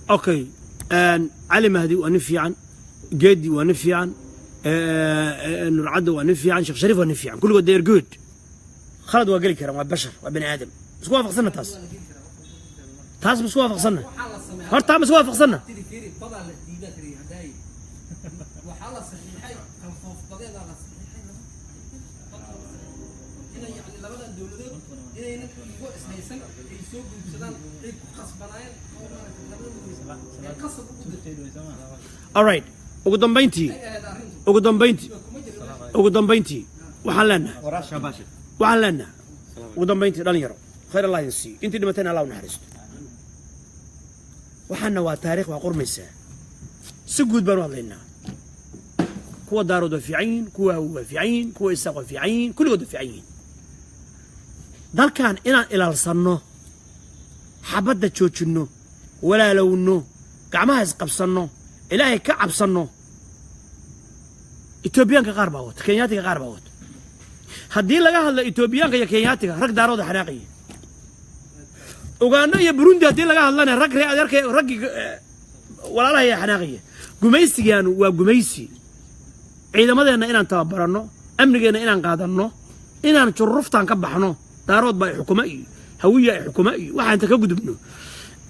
اوكي علي مهدي ونفي عن جدي ونفي عن نور عدو ونفي عن شيخ شريف ونفي عن كل قد جود خالد وقال كرم وبشر وبني ادم بس وافق سنه تاس بس وافق سنه هرتا بس وافق سنه طبعا دي باتري هداي وحاله صحيحه كان في قضيه على صحيحين هنا يعني لبدا الدولتين هنا ينقوا اسهيسن يسوق بسدان قصبنايل قصب alright ugu dambeyntii waxaan leenahay وراشة باشا waxaan leenahay ugu dambeyntii dhalinyaro khayr allah idin siiyo intii dhimatayna allah u naxariisto waxaana waa taariikh waa qormaysaa si guud baan u hadlaynaa kuwa daarood waa fiican yihiin kuwa hawi waa fiican yihiin kuwa isaaq waa fiican yihiin kulligood waa fiican yihiin dalkan inaan ilaalsanno xabadda joojinno walaalowno gacmaha isqabsanno ilaahay ka cabsanno etoobiyaanka qaar baa wata kenyaatiga qaar baa wata haddii laga hadlo etoobiyaanka iyo kenyaatiga rag daarooda xanaaqaya ugaano iyo burundi haddii laga hadlana rag ree adeerka raggii walaalaha ayaa xanaaqaya gumaysigaanu waa gumaysi ciidamadeenna inaan tababaranno amnigeenna inaan qaadanno inaan jurruftaan ka baxno daarood baa xukuma iyo hawiya ay xukuma iyo waxaan inta ka gudubno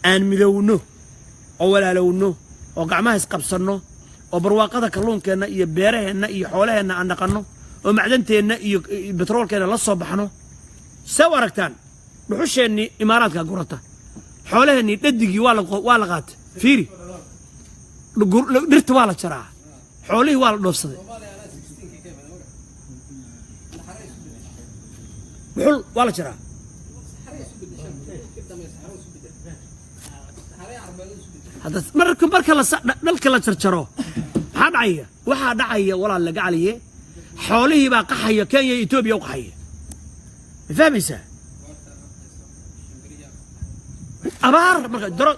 aan midowno oo walaalowno oo gacmaha isqabsanno oo barwaaqada kalluunkeenna iyo beeraheenna iyo xoolaheenna aan dhaqanno oo macdanteenna iyo betroolkeenna la soo baxno see u aragtaan dhuxusheenni imaaraadka gurata xoolaheennii dhadigii waa la qaatay fiiri dhirta waa la jaraa xoolihii waa la dhoofsaday dhuxul waa la jaraa marka dhalka la jarjaro maxaa dhacaya waxaa dhacaya walaal laga caliye xoolihii baa qaxaya kenya iyo etoobiya u qaxaya ma fahmaysaa abaar marka daro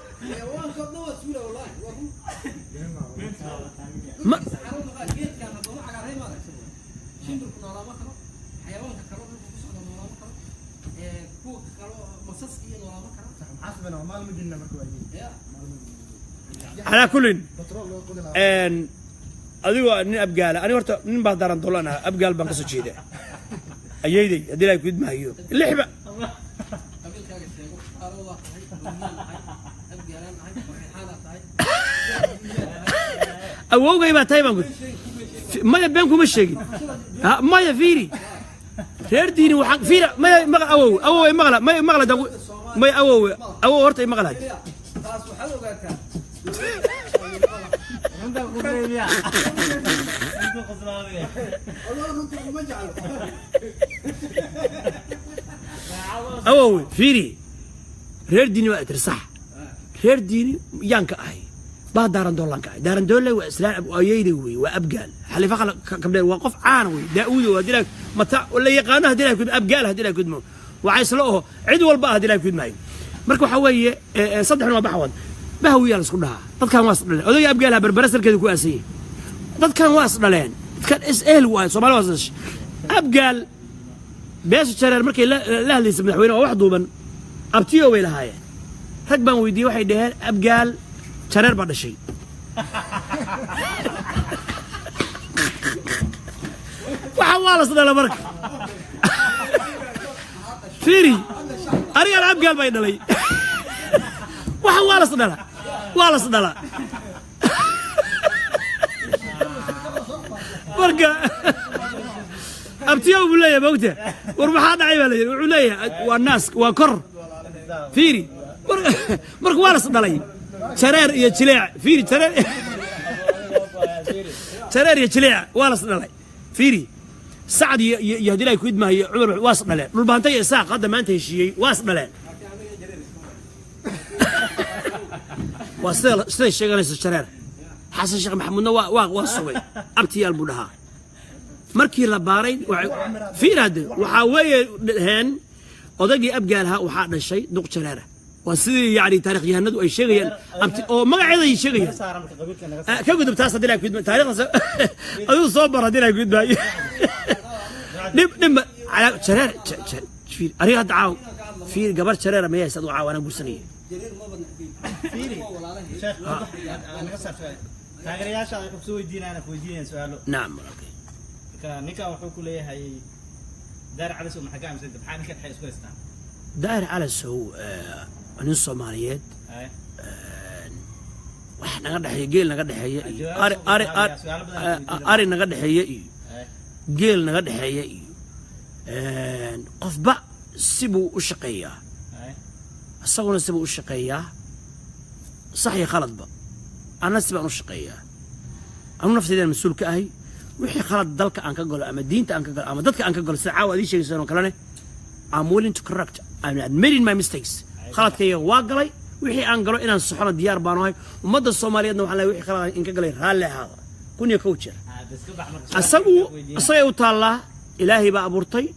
على كل أديو أني أبقال أنا ورت من بعد دارن طلعنا أبقال بنقص شيء ده أيدي أدي لا يكيد ما هيو اللحبة أوه جاي ما تايم أقول ما يبينكم الشيء ما يفيري ترديني وحق فيرا ما أوه مغلا ما مغلا ده ما أوه ورت مغلا أوه فيري رير ديني وقت صح رير ديني يانك أهي بعد دارن دولان كأي دارن دولة وإسلام وأيدي وأبقال حلي فقط قبل وقف عانوي داود وهديلك متى ولا يقانه هديلك أبقال هديلك كدمه وعايز له عدو والباء هديلك كد معي مركو حوي صدحنا وبحوض بهوي على سكونها dad kan waas dhaleen odayga abgaalaha barbarasarkeedu ku aasay dad kan waas dhaleen dadkan is'eel waa Soomaali waas abgaal bees jareer markay la hadlaysay madaxweynaha wax duuban abtiyo way lahaayeen rag baan weydiiyay waxay dhaheen abgaal jareer baa dhashay waxa waa la sadala marka fiiri ariga abgaal bay dhalay waxa waa la sadala ولا صدلا مرقة أبتيو بالله بوقته وربحان عيبة لي وعليه والناس وكر فيري مرق ولا صدلا شرير يا شليع فيري شرير يا شليع ولا صدلا فيري سعد يهدي لك ود ما هي عمر واصل له البانتي ساق هذا ما انتهي شيء واصل له وستي الشيخ ليس الشرير حسن الشيخ محمود وصوي أبتي البنها مركي لبارين في راد وحاوي هن أضجي أبجالها وحاد الشيء دوق شريرة وسيدي يعني تاريخ يهند أي شيء أو ما قاعد أي شيء كقدم تاسع دينا كود تاريخ أدو صبر دينا كود باي نم على شرير في أريها دعاو في قبر شرير ما يسدوا عوانا بورسنية شيخ أنا قصر شوي تاجرياش أنا كبسوي دينا أنا كويدين سؤاله نعم كنيكا وحكوا لي هاي دار على سوق محكام زين بحال كان حي سويستان داير على السوق من الصوماليات وإحنا قد حي جيل نقد حي أري نقد حي جيل نقد حي قف سبوا الشقية الصغر سبوا الشقية صحيح خلط بقى أنا سبوا الشقية أنا نفسي ده المسؤول كأهي وحي خلط دلك أنك قول أما دينت أنك قول أما دلك أنك قول ساعة ودي شيء يسوون كلامه I'm willing to correct I'm admitting my mistakes خلط كي واقلي وحي أنقلوا إن الصحراء ديار بانوي ومدى الصومالية إنه حلا وحي خلط إنك قلي هلا هذا كون يا كوتشر الصغر وطالله إلهي بقى أبورتي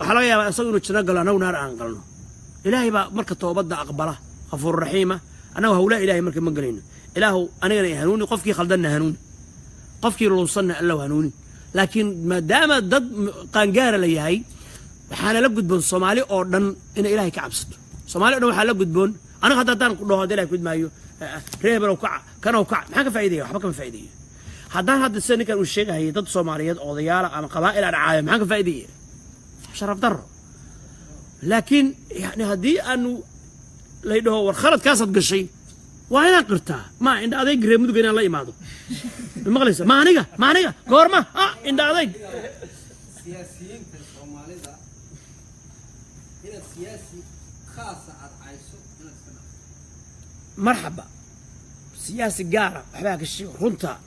وحلا يا الصغر نتشنقل أنا ونار أنقلنا إلهي بقى مركز توبض أقبله غفور رحيمه أنا وهؤلاء إلهي مركز منقلين إلهه أنا يهنوني قفكي خلدنا هنوني قفكي لوصلنا إلا وهنوني لكن ما دام ضد قنجارة لي هاي حالا لقد بون صومالي أردن إن إلهي كعبسته صومالي أردن حالا لقد بون أنا خدتان كله هذا إلهي كود مايو ريبر وكع كانوا كع ما كان فائدة وحبا كان فائدة حدان هذا السنة كانوا الشيء هي ضد صوماليات أو ضيالة أما قبائل العالم ما كان فائدة شرف ضره لكن يعني هدي أنه ليده هو خلط كاسد قشي وأنا قرتها ما عند هذا يقرب مدو كنا الله يمادو المغلسة ما نيجا قرمة عند هذا سياسيين في الصومالي ده هنا سياسي خاصة على عايشو هنا السنة مرحبا سياسي قارة حباك الشيء رنتا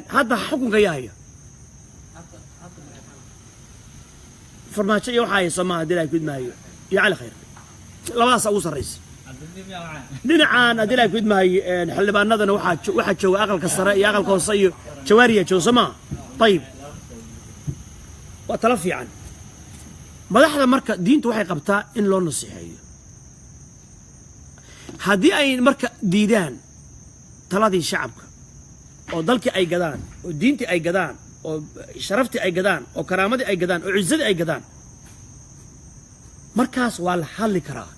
هذا حكم جاية فرماتش يوحى يسمى دلائل كود ما هي يا على خير لا باس أوصل رئيس دينعان دلائل كود ما هي نحل بقى النظر واحد شو أغل كسرة يا أغل كوصي شوارية شو سما طيب وتلفي عنه ما لحظة مركز دينته waxay qabtaa in loo nasiixeeyo haddii ay marka diidaan taladii shacabka oo dalkii ay gadaan oo diintii ay gadaan oo sharaftii ay gadaan oo karaamadii ay gadaan oo ciisadii ay gadaan markaas waa la hadli karaa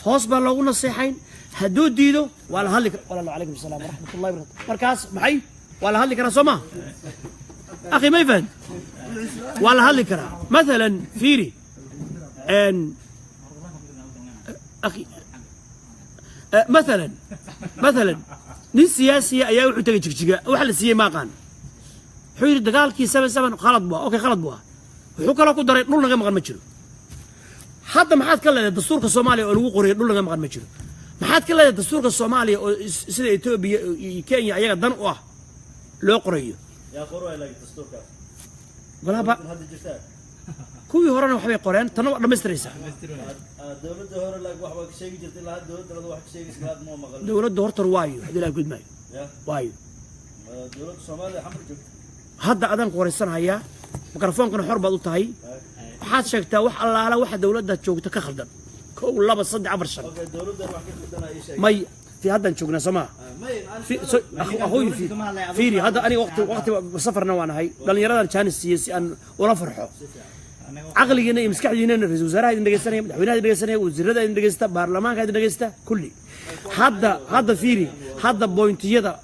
hoos baa loogu nasiixayn hadduu diido waa la hadli karaa wallahu alaykum salaam wa rahmatullahi wa barakatuh markaas maxay waa la hadli karaa sooma أخي ما يفهم ولا هذي كرا مثلا فيري أن أخي مثلا نين سياسية أيام وحتى تجيك وحل سياسية ما كان حير دقال كي سبب خلط بوا أوكي خلط بوا وحكى له كدر نقول لنا ما كان مجرو حتى ما حد كلا الدستور الصومالي أو قرية نقول لنا ما كان مجرو ما حد كلا الدستور الصومالي أو سيد إثيوبيا كينيا أيام دنقوا لو قرية يا قروي لك دستور كاس قالها بقى كوي هورنا وحبي قرآن تنوع دمستريسا دولة هور لك واحد شيء جرت لها دولة واحد شيء سكرات مو مغلق دولة دورتر وايو هذي لا قد ماي وايو دولة الصومال حمر جبت هذا أذان قريسان هيا ميكروفون كنا حرب ضد هاي حد شكتا وح الله على واحد دولة ده تشوك تكخلدن كل لبس صدق عبر شر دولة ده واحد كده أي شيء ماي في هذا نشوفنا سما في أخوي فيري هذا أنا وقت سفرنا وأنا هاي لأن يرى كان السياسي أن ولا فرحه عقلي جنا يمسك جنا الرئيس وزراء هذي نجستنا مدحونا هذي نجستنا وزراء هذي نجستا برلمان هذي نجستا كلي هذا فيري هذا بوينت يدا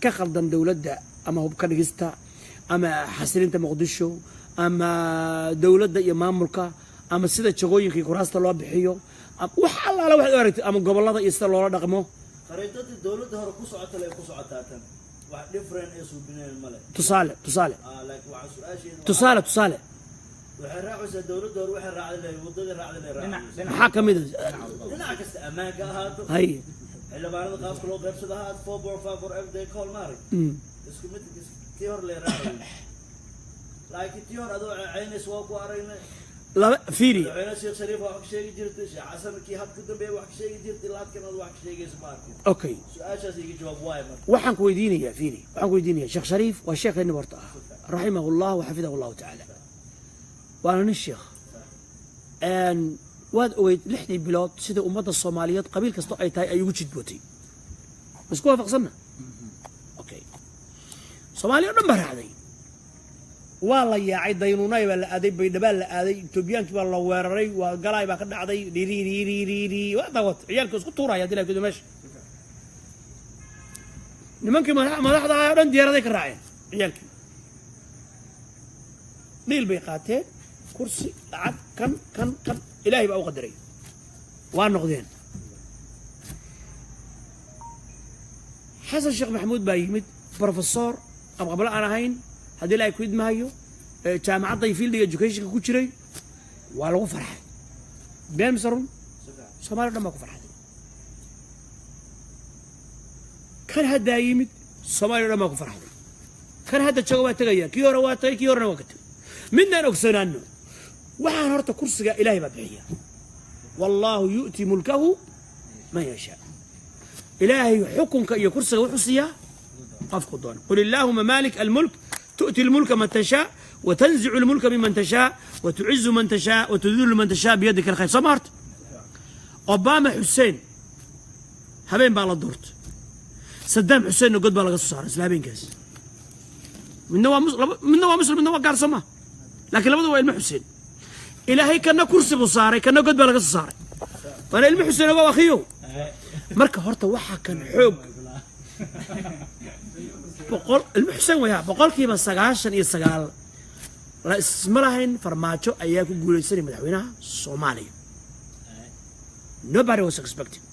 كخلدن دولة ده أما هو بكنجستا أما حسين أنت مقدشوا أما دولة ده إمام ملكا أما سيدا شغوين كي كراسة الله بحيو وحال على واحد أريد أما قبل الله يستلوا الله رقمه خريطة الدولة ده رقص عتلة يقص عتاتن واحد ديفرنت اسمه بين الملك تصالح لك واحد سؤال تصالح وحين راعوا الدولة ده روح الراعي اللي وضد الراعي اللي حاكم إذا نعكس أمانة هاتو هاي إلا بعد القاف كله قبض ده هات 4 every day call مارك اسكو مت تيور اللي راعي لكن تيور هذا عين سواق وارين لا فيري عين الشيخ شريف واحد شيء جرت عسل كي هات كده بيه واحد شيء جرت لكن هذا واحد شيء اسمه أوكي سؤال يجي جواب وايد وحن كويديني يا فيري وحن كويديني الشيخ شريف والشيخ ابن برطة رحمه الله وحفظه الله تعالى وأنا الشيخ أن waad ogeyd 6 bilood sida ummadda Soomaaliyeed qabiil kasto ay tahay ay ugu jidbootay isku waafaqsanna okay Soomaaliya dhan baraacday waa la yaacay daynuunay baa la aaday baydhaba la aaday Ethiopiankii baa la weeraray waa galay baa ka dhacday dhiri waa dawad ciyaalku isku tuuraya dilay ku meesha nimankii madaxda ay dhan diyaaraday ka raaceen ciyaalkii dhiil bay qaateen kursi lacag kan ilaahay baa u qadaray waa noqdeen xasan sheekh maxamuud baa yimid professor qabqabla aan ahayn haddii la ku idmaayo jaamacadda field education ku jiray waa lagu farxay been sarun Soomaaliya dhan baa ku farxay kan hadda yimid Soomaaliya dhan baa ku farxay kan hadda jooga waa tagaya kii hore waa tagay kii horena waa ka tagay midnaan ogsanaano waxaan horta kursiga ilaahay baa bixiya wallahu yu'ti mulkahu man yasha ilaahay xukunka iyo kursiga wuxuu siiyaa qofku doon qul illahumma malik al-mulk تؤتي الملك من تشاء وتنزع الملك ممن تشاء وتعز من تشاء وتذل من تشاء بيدك الخير سمعت أوباما حسين هبين بالله دورت صدام حسين قد بالله قصار اسلامين كاس من نوع مسلم من نوع قال سما لكن لما هو علم حسين إلهي كنا كرسي بصاري كنا قد بالله قصار فأنا علم حسين أبو أخيو مركه هرته وحا كان حوق بقول المحسن وياه بقول كي بس سجاشن يسجال لا اسمرهن فرماجو أياكو قولي سري مدحوينها صومالي nobody was expecting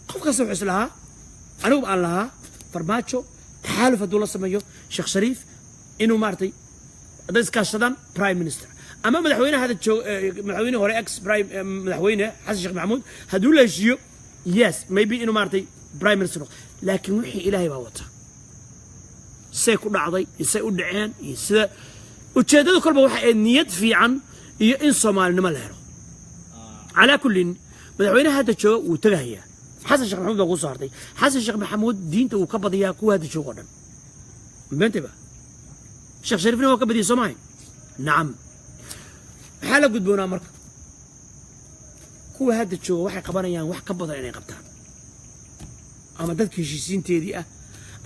قف كسر حسلها أنا وبقى لها فرماجو تحالف الدولة سميو شيخ شريف إنه مارتي ده كاشدان برايم مينستر أما مدحوينها هذا شو مدحوينه هو إكس برايم مدحوينه حسن الشيخ محمود هدول يجيو yes maybe إنه مارتي برايم مينستر لكن وحي إلهي باوته سي كل عضي يسي ودعين يسي وتشاهدوا كل بواحد نيت في عن إن صومال نما لهرو على كل مدحوينه هذا شو وتجاهية حسن الشيخ محمود بقول صارتي حسن الشيخ محمود دينته وكبض إياه كو هذا شو قدم بنتبه الشيخ شريف هو كبض صومالي نعم حاله قد بونا مرك كو هذا شو واحد قبنا يعني واحد كبض يعني قبتها أما دتك شيسين تيدي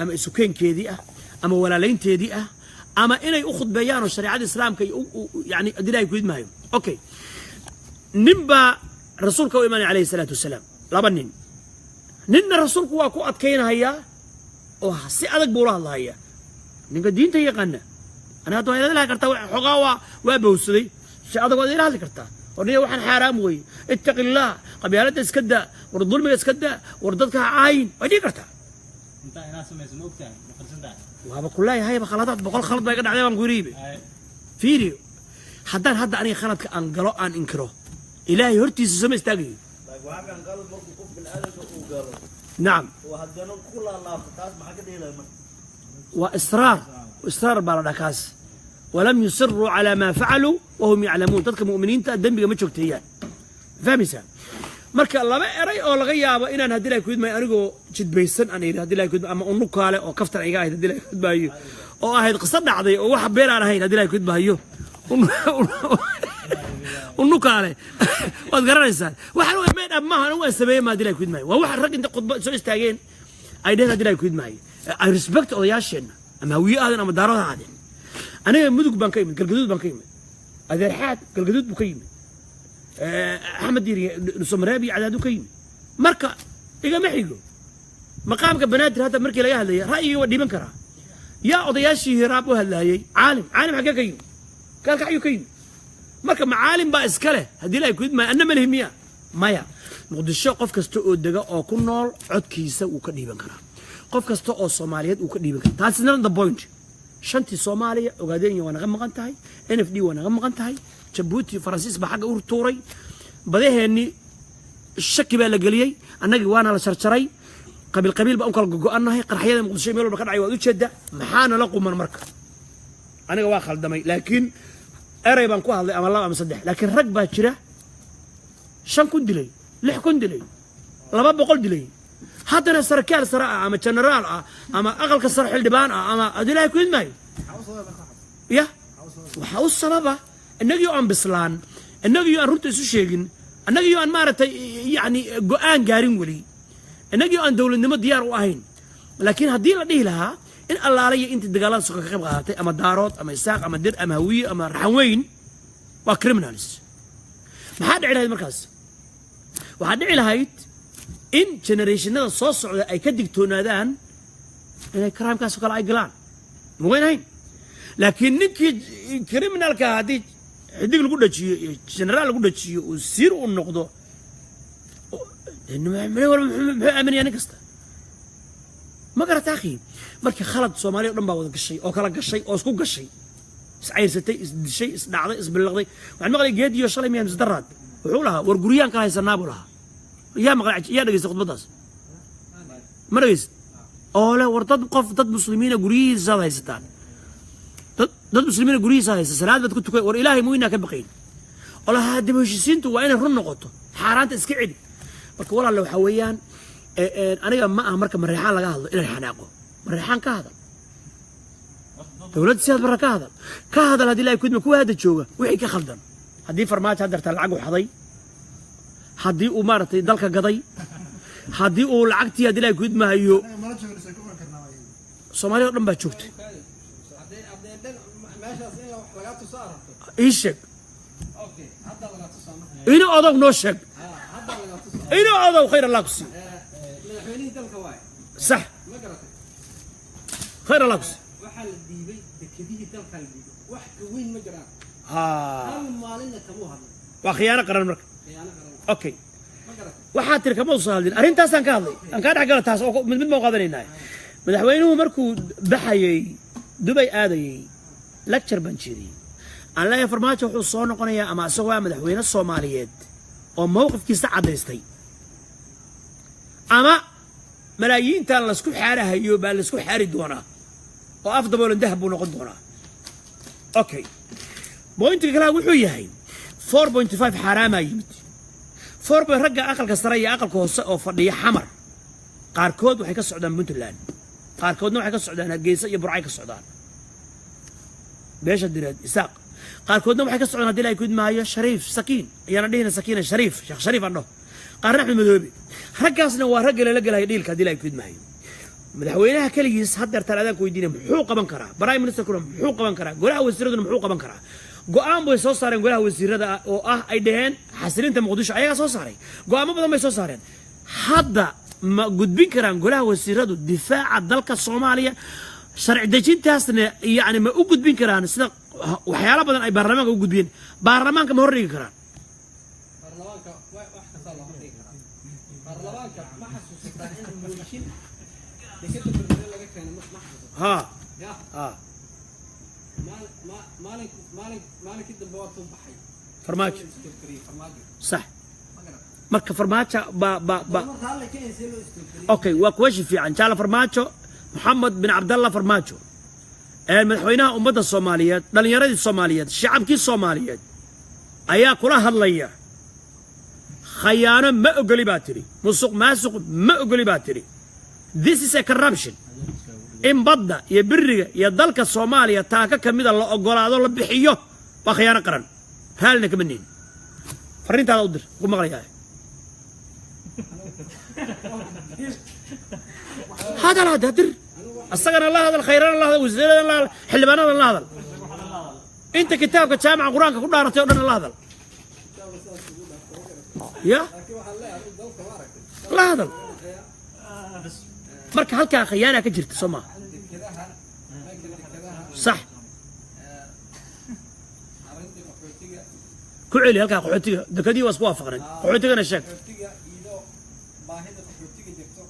أما السكان كيدي أما ولالين تيدي أما إني أخذ بيان الشريعة الإسلام كي يعني أدري يكيد معهم أوكي نبى رسولك وإيمان عليه الصلاة والسلام لابنين نن رسولك واكو أتكين هيا سألك بولا الله هيا نقول دين تيجي قنا أنا هذا هذا لا كرتا حقاوة وبوسدي سألك وذي لا كرتا ورني واحد حرام وي اتق الله قبيلة اسكدا والظلم اسكدا وردتك عين ودي كرتا انت ناس ما يسموك تاني وهذا كلها هاي بخلطات بقول خلط بيقعد عليهم قريبة فيديو حدان هذا أنا خلطك أنقلو أن إنكره إلهي هرتي سمع استاجي نعم وإصرار بالركاز ولم يصروا على ما فعلوا وهم يعلمون تذكر مؤمنين تقدم بيجا متشوك تيان فاهمسا marka laba eray oo laga yaabo inaan hadii la kuudmay anigu jid baysan aan iri hadii la kuud ama unu kaale oo kaftar iga ahayd hadii la kuudbayo oo ahayd qisad dhacday oo wax beer aan ahayn hadii la kuudbayo unu kaale wad garanaysan waxaan u meed ama aan u sameeyay ma hadii la kuudmay waa wax rag inta qodba soo istaageen ay dheer hadii la kuudmay I respect odayaasheen ama wiil aadan ama daarada aadan aniga mudug baan ka yimid galgaduud baan ka yimid adeer xaad galgaduud buu ka yimid أحمد ديري نسمرابي عددو كيم مركا إيجا محيجو مقامك بنادر هذا مركي لا يهلي رأيي ودي منكرها يا أضياشي هراب وهلاي عالم حاجة كيم قال كعيو كيم مركا معالم بقى إسكاله هدي لا يكون ما أنا ملهمية مايا نقد الشيء قف كستو الدجا أو كنول عد كيسة وكدي منكرها قف كستو أو الصوماليات وكدي منكرها تاسنا ذا بوينت شنتي صوماليا وقاعدين وانا غم قنتهاي NFD وانا غم قنتهاي جبوتي فرنسيس بحق أورتوري بديه إني الشك بالجليي أنا جوانا على شرشري قبيل بأنكر جوأنا هي قرحية مقدسية ميلو بكرة عيوة شدة محانا لقوا من مركب أنا جواخل دمي لكن أري بنكوها الله أما الله مصدق لكن ركبة شرة شن كندلي لح كندلي لا بقول دلي حتى أنا سركال سراء أما جنرال أما أغلق الصرح الدبان أما أدلي يكون ماي يا وحاول الصلابة النجيو أم بسلان النجيو أن رنت سوشيجن annagii aan maaragtay yacni go-aan gaarin weli innagii aan dowladnimo diyaar u ahayn laakiin haddii la dhihi lahaa in allaalaya intii dagaalada soka ka qayb qaadatay ama daarood ama isaaq ama dir ama hawiye ama raxan weyn waa criminals maxaa dhici lahayd markaas waxaa dhici lahayd in generationada soo socda ay ka digtoonaadaan inay crimekaasoo kale ay galaan ma weynahayn laakiin ninkii criminalka haddii xidig lagu dhajiyo iyo generaal lagu dhajiyo uu siir u noqdo muxuu aaminaya nin kasta ma garata akhi marka khalad soomaaliya o dhan baa wada gashay oo kala gashay oo isku gashay iscayrsatay isdishay isdhacday isbilaqday waxaan maqlay geediyo shalay miyaa misdaraad wuxuu lahaa war guryaan kala haysanaa buu lahaa yaa maqlay yaa dhegaystay khudbaddaas ma dhegayst oo le war dad muslimiina guryihiisaad haysataan dad muslimiina guryihiisaad haysa salaad baad ku tukay war ilaahay muinaa ka baqayn oo lahaa dib heshiisiintu waa inay run noqoto xaaraanta iska celi marka walaalle waxaa weeyaan aniga ma aha marka mareexaan laga hadlo inaan xanaaqo mareexaan ka hadal dowladda sidaad barra ka hadal haddii ilaahay kudma kuwa hadda jooga wixii ka khaldan haddii farmaajo haddeertaa lacag u xaday haddii uu maaragtay dalka gaday haddii uu lacagtii haddii ilaahay kudmahayo soomaaliya o dhan baa joogtay ii sheeg ina odow noo sheeg ina odow khayr allah ku sii صح خير الله كسي waxaa la diibay dekadihii dalka la diibay wax ka weyn ma jiraan hal maalina kama hadlo waa khiyaano qaran marka khiyaano qaran okay waxaa tiri kama soo hadlin arrintaasaan ka hadlay aan kaa dhex gala taas oo mid baan qaadanaynaa madaxweynuhu markuu baxayay dubay aadayay lecture baan jeediyey aan leeyahay farmaajo wuxuu soo noqonayaa ama isagoo ah madaxweyne soomaaliyeed oo mowqifkiisa caddaystay ama malaayiintan laisku xaarahayo baa laisku xaari doonaa oo af daboolan dahab buu noqon doonaa okay bointiga kale wuxuu yahay 4.5 xaaraamaa yimid 4 bay ragga aqalka sare iyo aqalka hoose oo fadhiya xamar qaarkood waxay ka socdaan puntland qaarkoodna waxay ka socdaan hargeysa iyo burcay ka socdaan beesha direed isaaq qaarkoodna waxay ka socdaan haddii ilaahay kudmaayo shariif sakiin ayaana dhihina sakiina shariif sheekh shariif aan dhaho qaarna axmed madoobe raggaasna waa ragga lala gelaya dhiilka haddii ilaahay kudmaayo madaxweynaha keligiis haddeertaan adaan ku weydiinaya muxuu qaban karaa prime ministerkuna muxuu qaban karaa golaha wasiiraduna muxuu qaban karaa go'aan bay soo saareen golaha wasiirada oo ah ay dhaheen xasilinta muqdisho ayagaa soo saaray go'aamo badan bay soo saareen hadda ma gudbin karaan golaha wasiiradu difaaca dalka soomaaliya sharci dejintaasna yacni ma u gudbin karaan sida waxyaalo badan ay baarlamaanka u gudbiyeen baarlamaanka ma hordhigi karaan baarlamaanka wax kasta loo hordhigi karaa baarlamaanka ma xasuusataa in mooshin dekada berbere laga keenay ma xasuusataa ha ya ha maalinkii dambe waa tuu baxay farmaajo farmaajo sax marka farmaajo ba raalli ka insee loo istorkariyey okay waa kuwashi fiican jaala farmaajo maxamed bin cabdalla farmaajo madaxweynaha ummadda soomaaliyeed dhallinyaradii soomaaliyeed shacabkii soomaaliyeed ayaa kula hadlaya khayaano ma ogoli baa tidhi musuq maasuq ma ogoli baa tidhi this is a corruption in badda iyo biriga iyo dalka soomaaliya taaka ka mida la ogolaado la bixiyo waa khiyaano qaran raallina kama nihin farriintaada u dir ku maqlayaa hadal hadda dir asagana la hadal khayrana la hadal wasiirada la hadal xildhibaanada la hadal inta kitaabka jaamaca qur-aanka ku dhaaratay oo dhan la hadal ya la hadal marka halkaa khiyaanaa ka jirta soo maaha صح كعلي هلكا قحوتيga dekadii waa isku waafaqnay qaxootigana sheeg qaxootiga iyo baahida qaxootiga jirto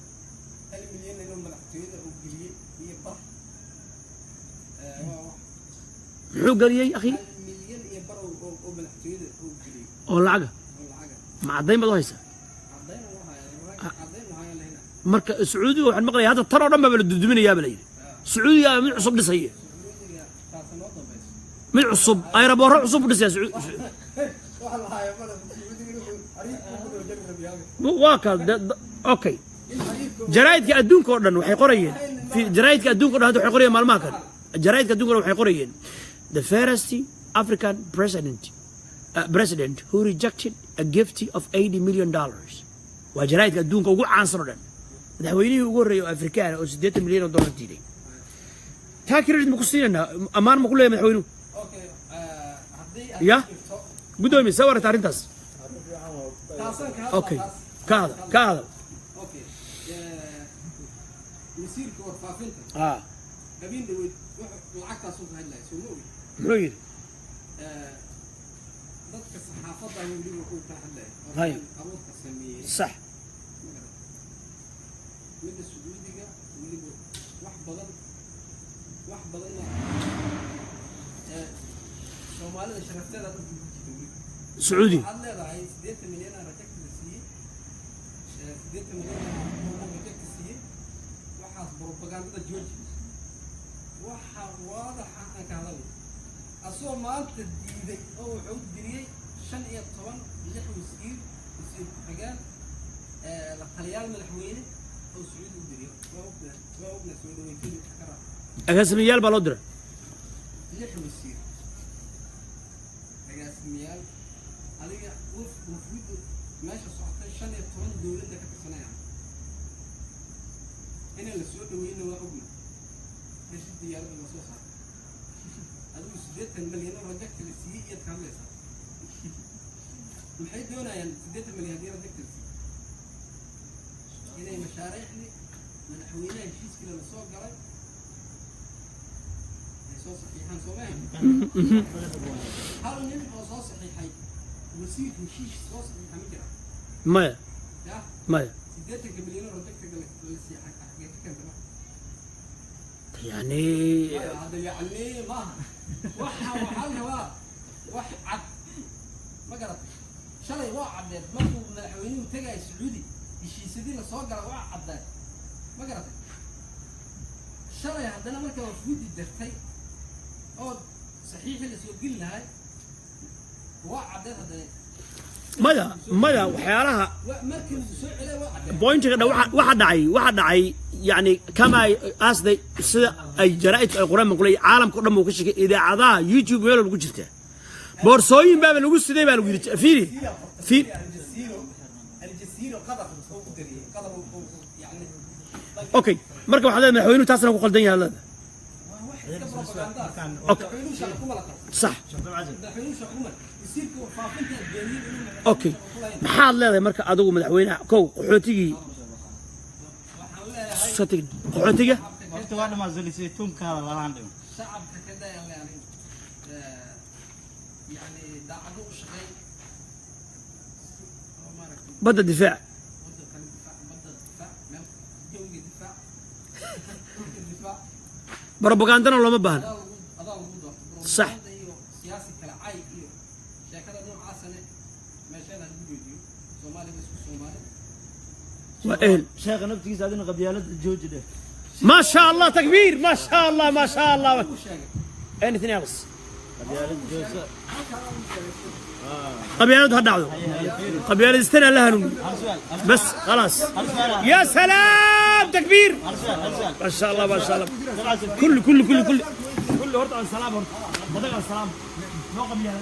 1 milyan inuu madaxtooyada uu geliyey iyo bar muxuu geliyey akhi 1 milyan iyo bar oo madaxtooyada uu geliyey oo lacaga ma caddayn baad u haysaa marka sacuudiga waxaan maqlayaa hadda tan oo dhan baa la duduminayaa baa la yidhi sacuudiga mid cusub dhisaya mid cusub ayraboorro cusub u dhisaya waa ka okay jaraa'idka adduunka oo dhan waxay qorayeen jaraa'idka adduunka oo dhan hadda waxay qorayeen maalmaha kan jaraa'idka adduunka oo dhan waxay qorayeen the first African president who rejected a gift of $80 million. وجرائد الدون كوجو عنصر ده ويني يقول أفريقيا أو 6 مليون دولار تيجي. تاكر مقصينا أمان ما كله مدحوينه. يا قدومي سوار تارينتاس. أوكي كذا. اوكي مسير كور فافنتا قبين دوي لعقا صوت هلا سموي ملوير dadka saxaafadda ay weli ku taxadlay هاي awoodka sameeyay صح mid suudiga weli wax badan Soomaalida sharafteeda ku jirtay سعودي waxaad leedahay 8 milyan oo rajak la siiyay 8 milyan oo rajak la siiyay waxaas propaganda jooji waxa waadaxa aan ka hadalno asoo maanta diiday oo wuxuu diriyay 15 wasiir xagaan la taliyaal madaxweyne oo Sacuudi u diriyay waa ogna soo dhaweeyay ka raac أقسميال بالودرة 6 wasiir agaasimiyaal adiga wufuud meesha socotay 15 dawladda ka tirsanaya in la soo dhaweeyna waa ogna meesha diyaarada la soo saaray adigu 8 milyan oo rajak la siiyay iyo kaameysa maxay doonayaan 8 milyan hadii rajak la siiyay inay mashaariicni madaxweynaha heshiiskii la soo galay صحيحان سومين هل من أو صحيحين وسيف مشيش صحيح مجرى ما يا سيدتك مليون ردك لسه حاجة كم يعني هذا يعني ما وحالها واحد ما قرأت شلي واحد ما هو مدحويني وتجا السعودي يشي سيدنا صاقر واحد ما قرأت شلي عندنا مركب وفود الدرتي أو صحيح اللي سوقين لهاي واحد هذا ماذا وحيارها مركب سوق عليه واحد بوينت كده واحد دعي يعني كما قصدي أي جرائد القرآن مقولي عالم كله موكشك إذا عضاه يوتيوب ولا بقول جبته بورصوين بقى بنقول سيدي بقى بنقول في الجزيرة قدر يعني أوكي مركب حدا من حوينه تاسنا وقل دنيا هذا أوكي صح أوكي محل هذا مركب أدو من حوينه كو حوتي ستي حوتي وقت وانا ما زلت سيتون كهذا لا عندهم شعب كذا يعني دعوا شغي بدأ الدفاع بروباغاندنا ولا ما بهن صح سياسي كالعاي شكلها نوع عسنة ما شاء الله الفيديو صومالي بس صومالي وإهل شيخ نبتي زادين قبيلة الجوج ده ما شاء الله تكبير ما شاء الله ما شاء الله anything else قبيلة هدعوا قبيلة استنى لها بس خلاص يا سلام تكبير ما شاء الله ما شاء الله كل هرت على السلام هرت بدك على السلام نو قبيلة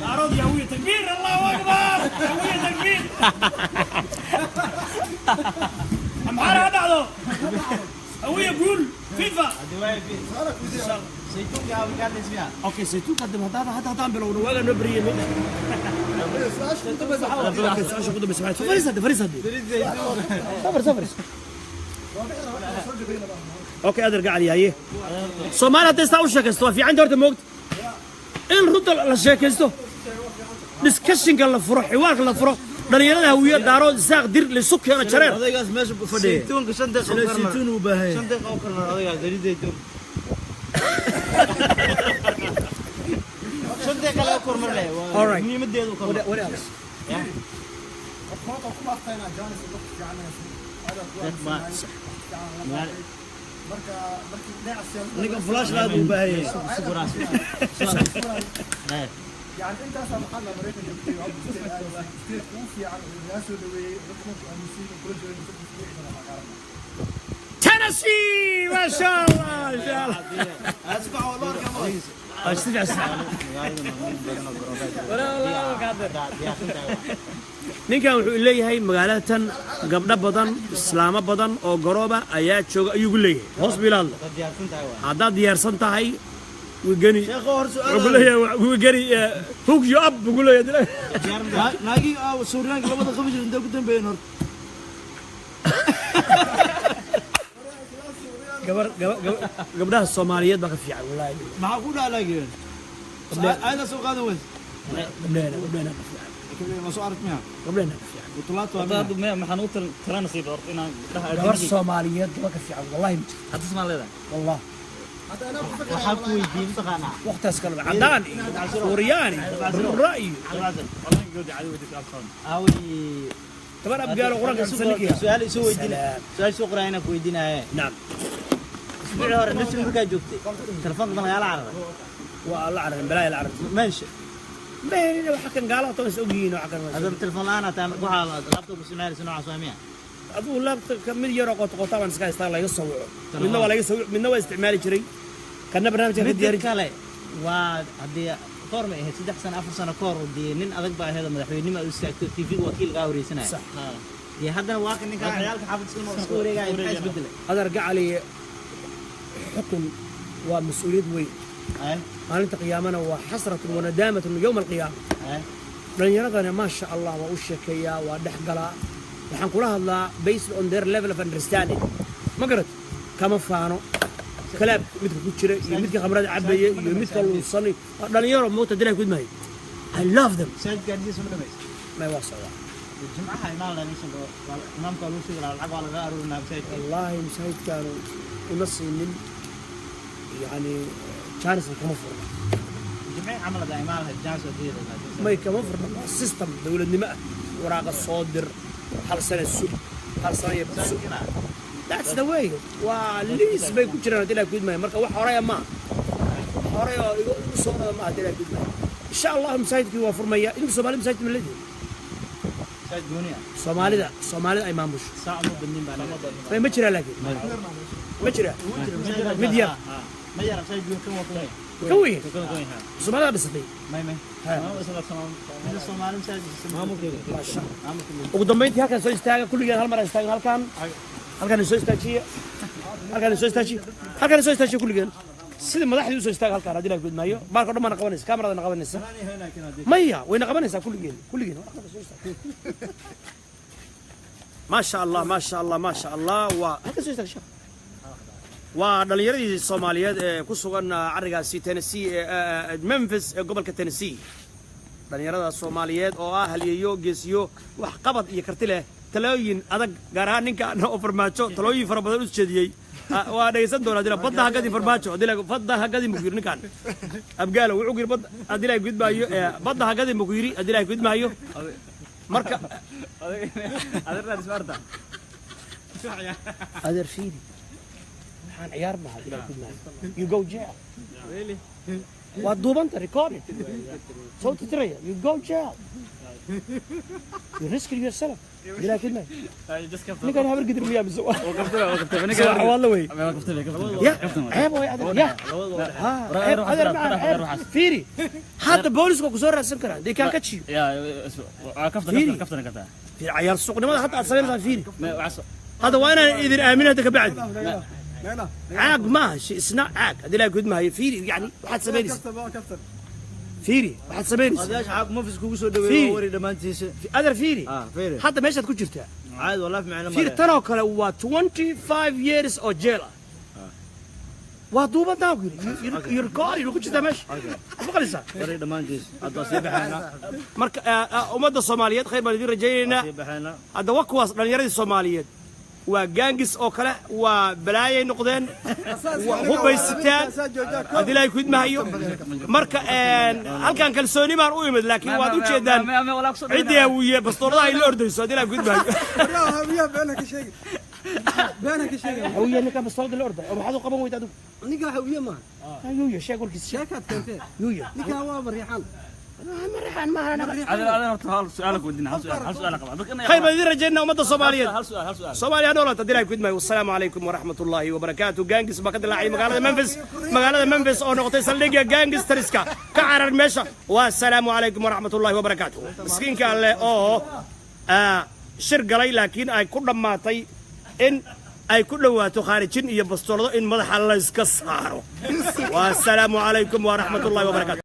أراد يا ويا تكبير الله أكبر يا ويا تكبير أمحار هدعوا أوي يقول فيفا سيتون يا أبو كان اسمها اوكي سيتون قدم هذا بلون ولا نبري اوكي ادر قاعد ياي سومالي تستاو شكستو في عندي ورد موقت ان رد لا شيكستو ديسكشن كلا فرح حوار كلا فرح دليلada hawiye daaro isaaq dir li sukana jareen odaygaas meesha ku fadhiya saytuunka 5 daqiiqo saytuun u baahay 5 daqiiqo kana odaygaas dariidayto 5 daqiiqo la kormarlay all right muhiimadeedu kormar what else niga flash la u baahay يعني انت اصلا محل امريكا جبتي وفي عن الناس اللي بيكونوا امسين وكل تنسي ما شاء الله ما شاء الله اسمع والله كمان استدعي ninkan wuxuu leeyahay magaalatan gabdho badan islaamo badan oo garooba ayaa jooga ayuu leeyahay hoos bilaad haddaad diyaarsan tahay wigani wigani hook you up buu leeyahay naagi Suuriyaanka labada qabi jiray inta ku dambeeyeen hor gabdhaha Soomaaliyeed baa ka fiican wallahi maxaa ku dhalaageen ayda soo qaadan weyn gabdhaha ma soo aragtay gabdhaha butulaad هذا ما محنوط ترى نصيب إن gabar Soomaaliyeed baa ka fiican wallahi هذا اسمه لذا والله waxaa ku weydiin taqaana waqtaas kale cadaan Suuriyaani ra'yi والله يقول عدو ودك أفهم awi gabar abgaalo quranka sanadkiisa su'aal isoo weydiinaa su'aal soo qorayna ku weydiinaa naam isbuuci hore nafsi markaa joogtay telefoonka magaala carab waa la arag balaa la arag meesha been waxa kan gaalaha toos ogiin waxa kan هذا التلفون الآن أتى وحال لابتوب سناري سنوع سوامية aduu laabta mid yar oo qoto baan iska haystaa laga soo waco midna waa laga soo midna waa isticmaali jiray kana barnaamijka ka diyaari kale waa hadii qorma ahayd 3 sano 4 sano koor wadii nin adag baa ahayd madaxweynimo u istaagtay TV wakiil ka wareysanay sax ya hadana waa kan ninka ciyaalka xaafadka isku wareegay ay isbedelay adar gacali xukun waa mas'uuliyad weyn ay maalinta qiyaamana waa xasratun wa nadamatun yawm alqiyaama ay dhalinyaradana ma sha Allah waa u sheekeeyaa waa dhexgalaa waxaan kula hadlaa based on their level of understanding ma garad kama faano kalaab midka ku jira iyo midka khamrada cabaya iyo midka luusan dhalinyaro moota dilay ku idmahay I love them saad gaadis ma dhameys ma waa socdaa jumcaha imaan la nishan imaamka loo sheegay lacag waa laga aruurinaa masaajid wallahi masaajidkan uma siinin yani jaanis kama furna jumcay camal da imaan la jaas oo diido may kama furna system dawladnimo ah waraaqa soo dir hal sano sug hal sano iyo sug that's the way waa liis bay ku jiraan ilaa ku idmay marka wax hore ma hore oo igu soo dhada ma ilaa ku idmay insha Allah masaajidkii waa furmaya inta Soomaali masaajid ma leeyahay saad gooniya Soomaalida ay maamusho saac mu bandin baa ma jira laakiin ma jira mid yar ma yar saad goon kan waa كوي Soomaalida dhisatay may Soomaali ma sha ugu dambeyntii halkan soo istaaga kulligeed hal mar istaaga halkan soo istaajiya halkan soo istaajiya kulligeed sida madaxdii u soo istaaga halkan hadii la gudmaayo baarka dhammaan qabanaysa kaamirada qabanaysa maya wayna qabanaysaa kulligeed ما شاء الله waa halkan soo istaaga waa dhalinyaradii Soomaaliyeed ee ku sugan arigaasi Tennessee Memphis ee gobolka Tennessee dhalinyarada Soomaaliyeed oo ah haliyeeyo geesiyo wax qabad iyo karti leh talooyin adag gaar ahaan ninka oo farmaajo talooyin fara badan u jeediyay waa dhageysan doonaa dila badda hagadi farmaajo dila badda hagadi mugir ninkan abgaalo wuxuu yiri badda adila gudbaayo badda hagadi mugiri adila gudbaayo marka adeer ismarta adeer fiidi عيار ما هذا you go jail really ودوبنت recorded صوت تريا you go jail you risk yourself بلا كلمة نقدر نعمل قدر مياه بالزواج وقفت والله وين وقفت يا عيب ويا يا ها فيري هذا بوليس وكسور راسم كره دي كان كتشي يا كفت في عيار السوق لماذا حتى أصلا فيري هذا وانا إذا آمن هذا بعد عاق ماشي اسنا عاق هذه لا قد ما هي فيري يعني واحد سبيريس فيري واحد سبيريس هذاش عاق ما في سكوب سو دوي وري دمانتيس هذا فيري فيري حتى ماشي تكون جرتها عاد والله في معنا فيري ترى كلا هو 25 years or jail وادوبا داوغي يركار يلو كنت ماشي بقلسا وري دمانتيس هذا سيبحنا marka umada Soomaaliyeed khayr baan idin rajaynaa سيبحنا hada wakwaas dhalinyaradii Soomaaliyeed waa gangis oo kale waa balaayay noqdeen hubaystaan hadii la ku idmaayo marka halkan kalsooni baan u imid laakiin waad u jeedaan cidii hawiye bastoorada ay la ordayso hadii la ku idmaayo hawiye beenka sheegay hawiye ninka bastoorada la orday waxaad u qaban weydaa adigu ninka hawiye ma hawiye sheeg warkiis sheekad keentay hawiye ninka waa bariixan هذا هل سؤالك ودنا هل سؤالك قبل خير بدي رجعنا أمد الصومالية هل سؤال صوماليا دولة تدري كود ما والسلام عليكم ورحمة الله وبركاته جانجس بقدر العي مقالة منفس أو نقطة سلقة جانجس تريسكا كعر المشا والسلام عليكم ورحمة الله وبركاته مسكين قال له شرق لي لكن أي كل ما تي إن أي كل وقت خارجين يبصروا إن مدح الله يسكسروا والسلام عليكم ورحمة الله وبركاته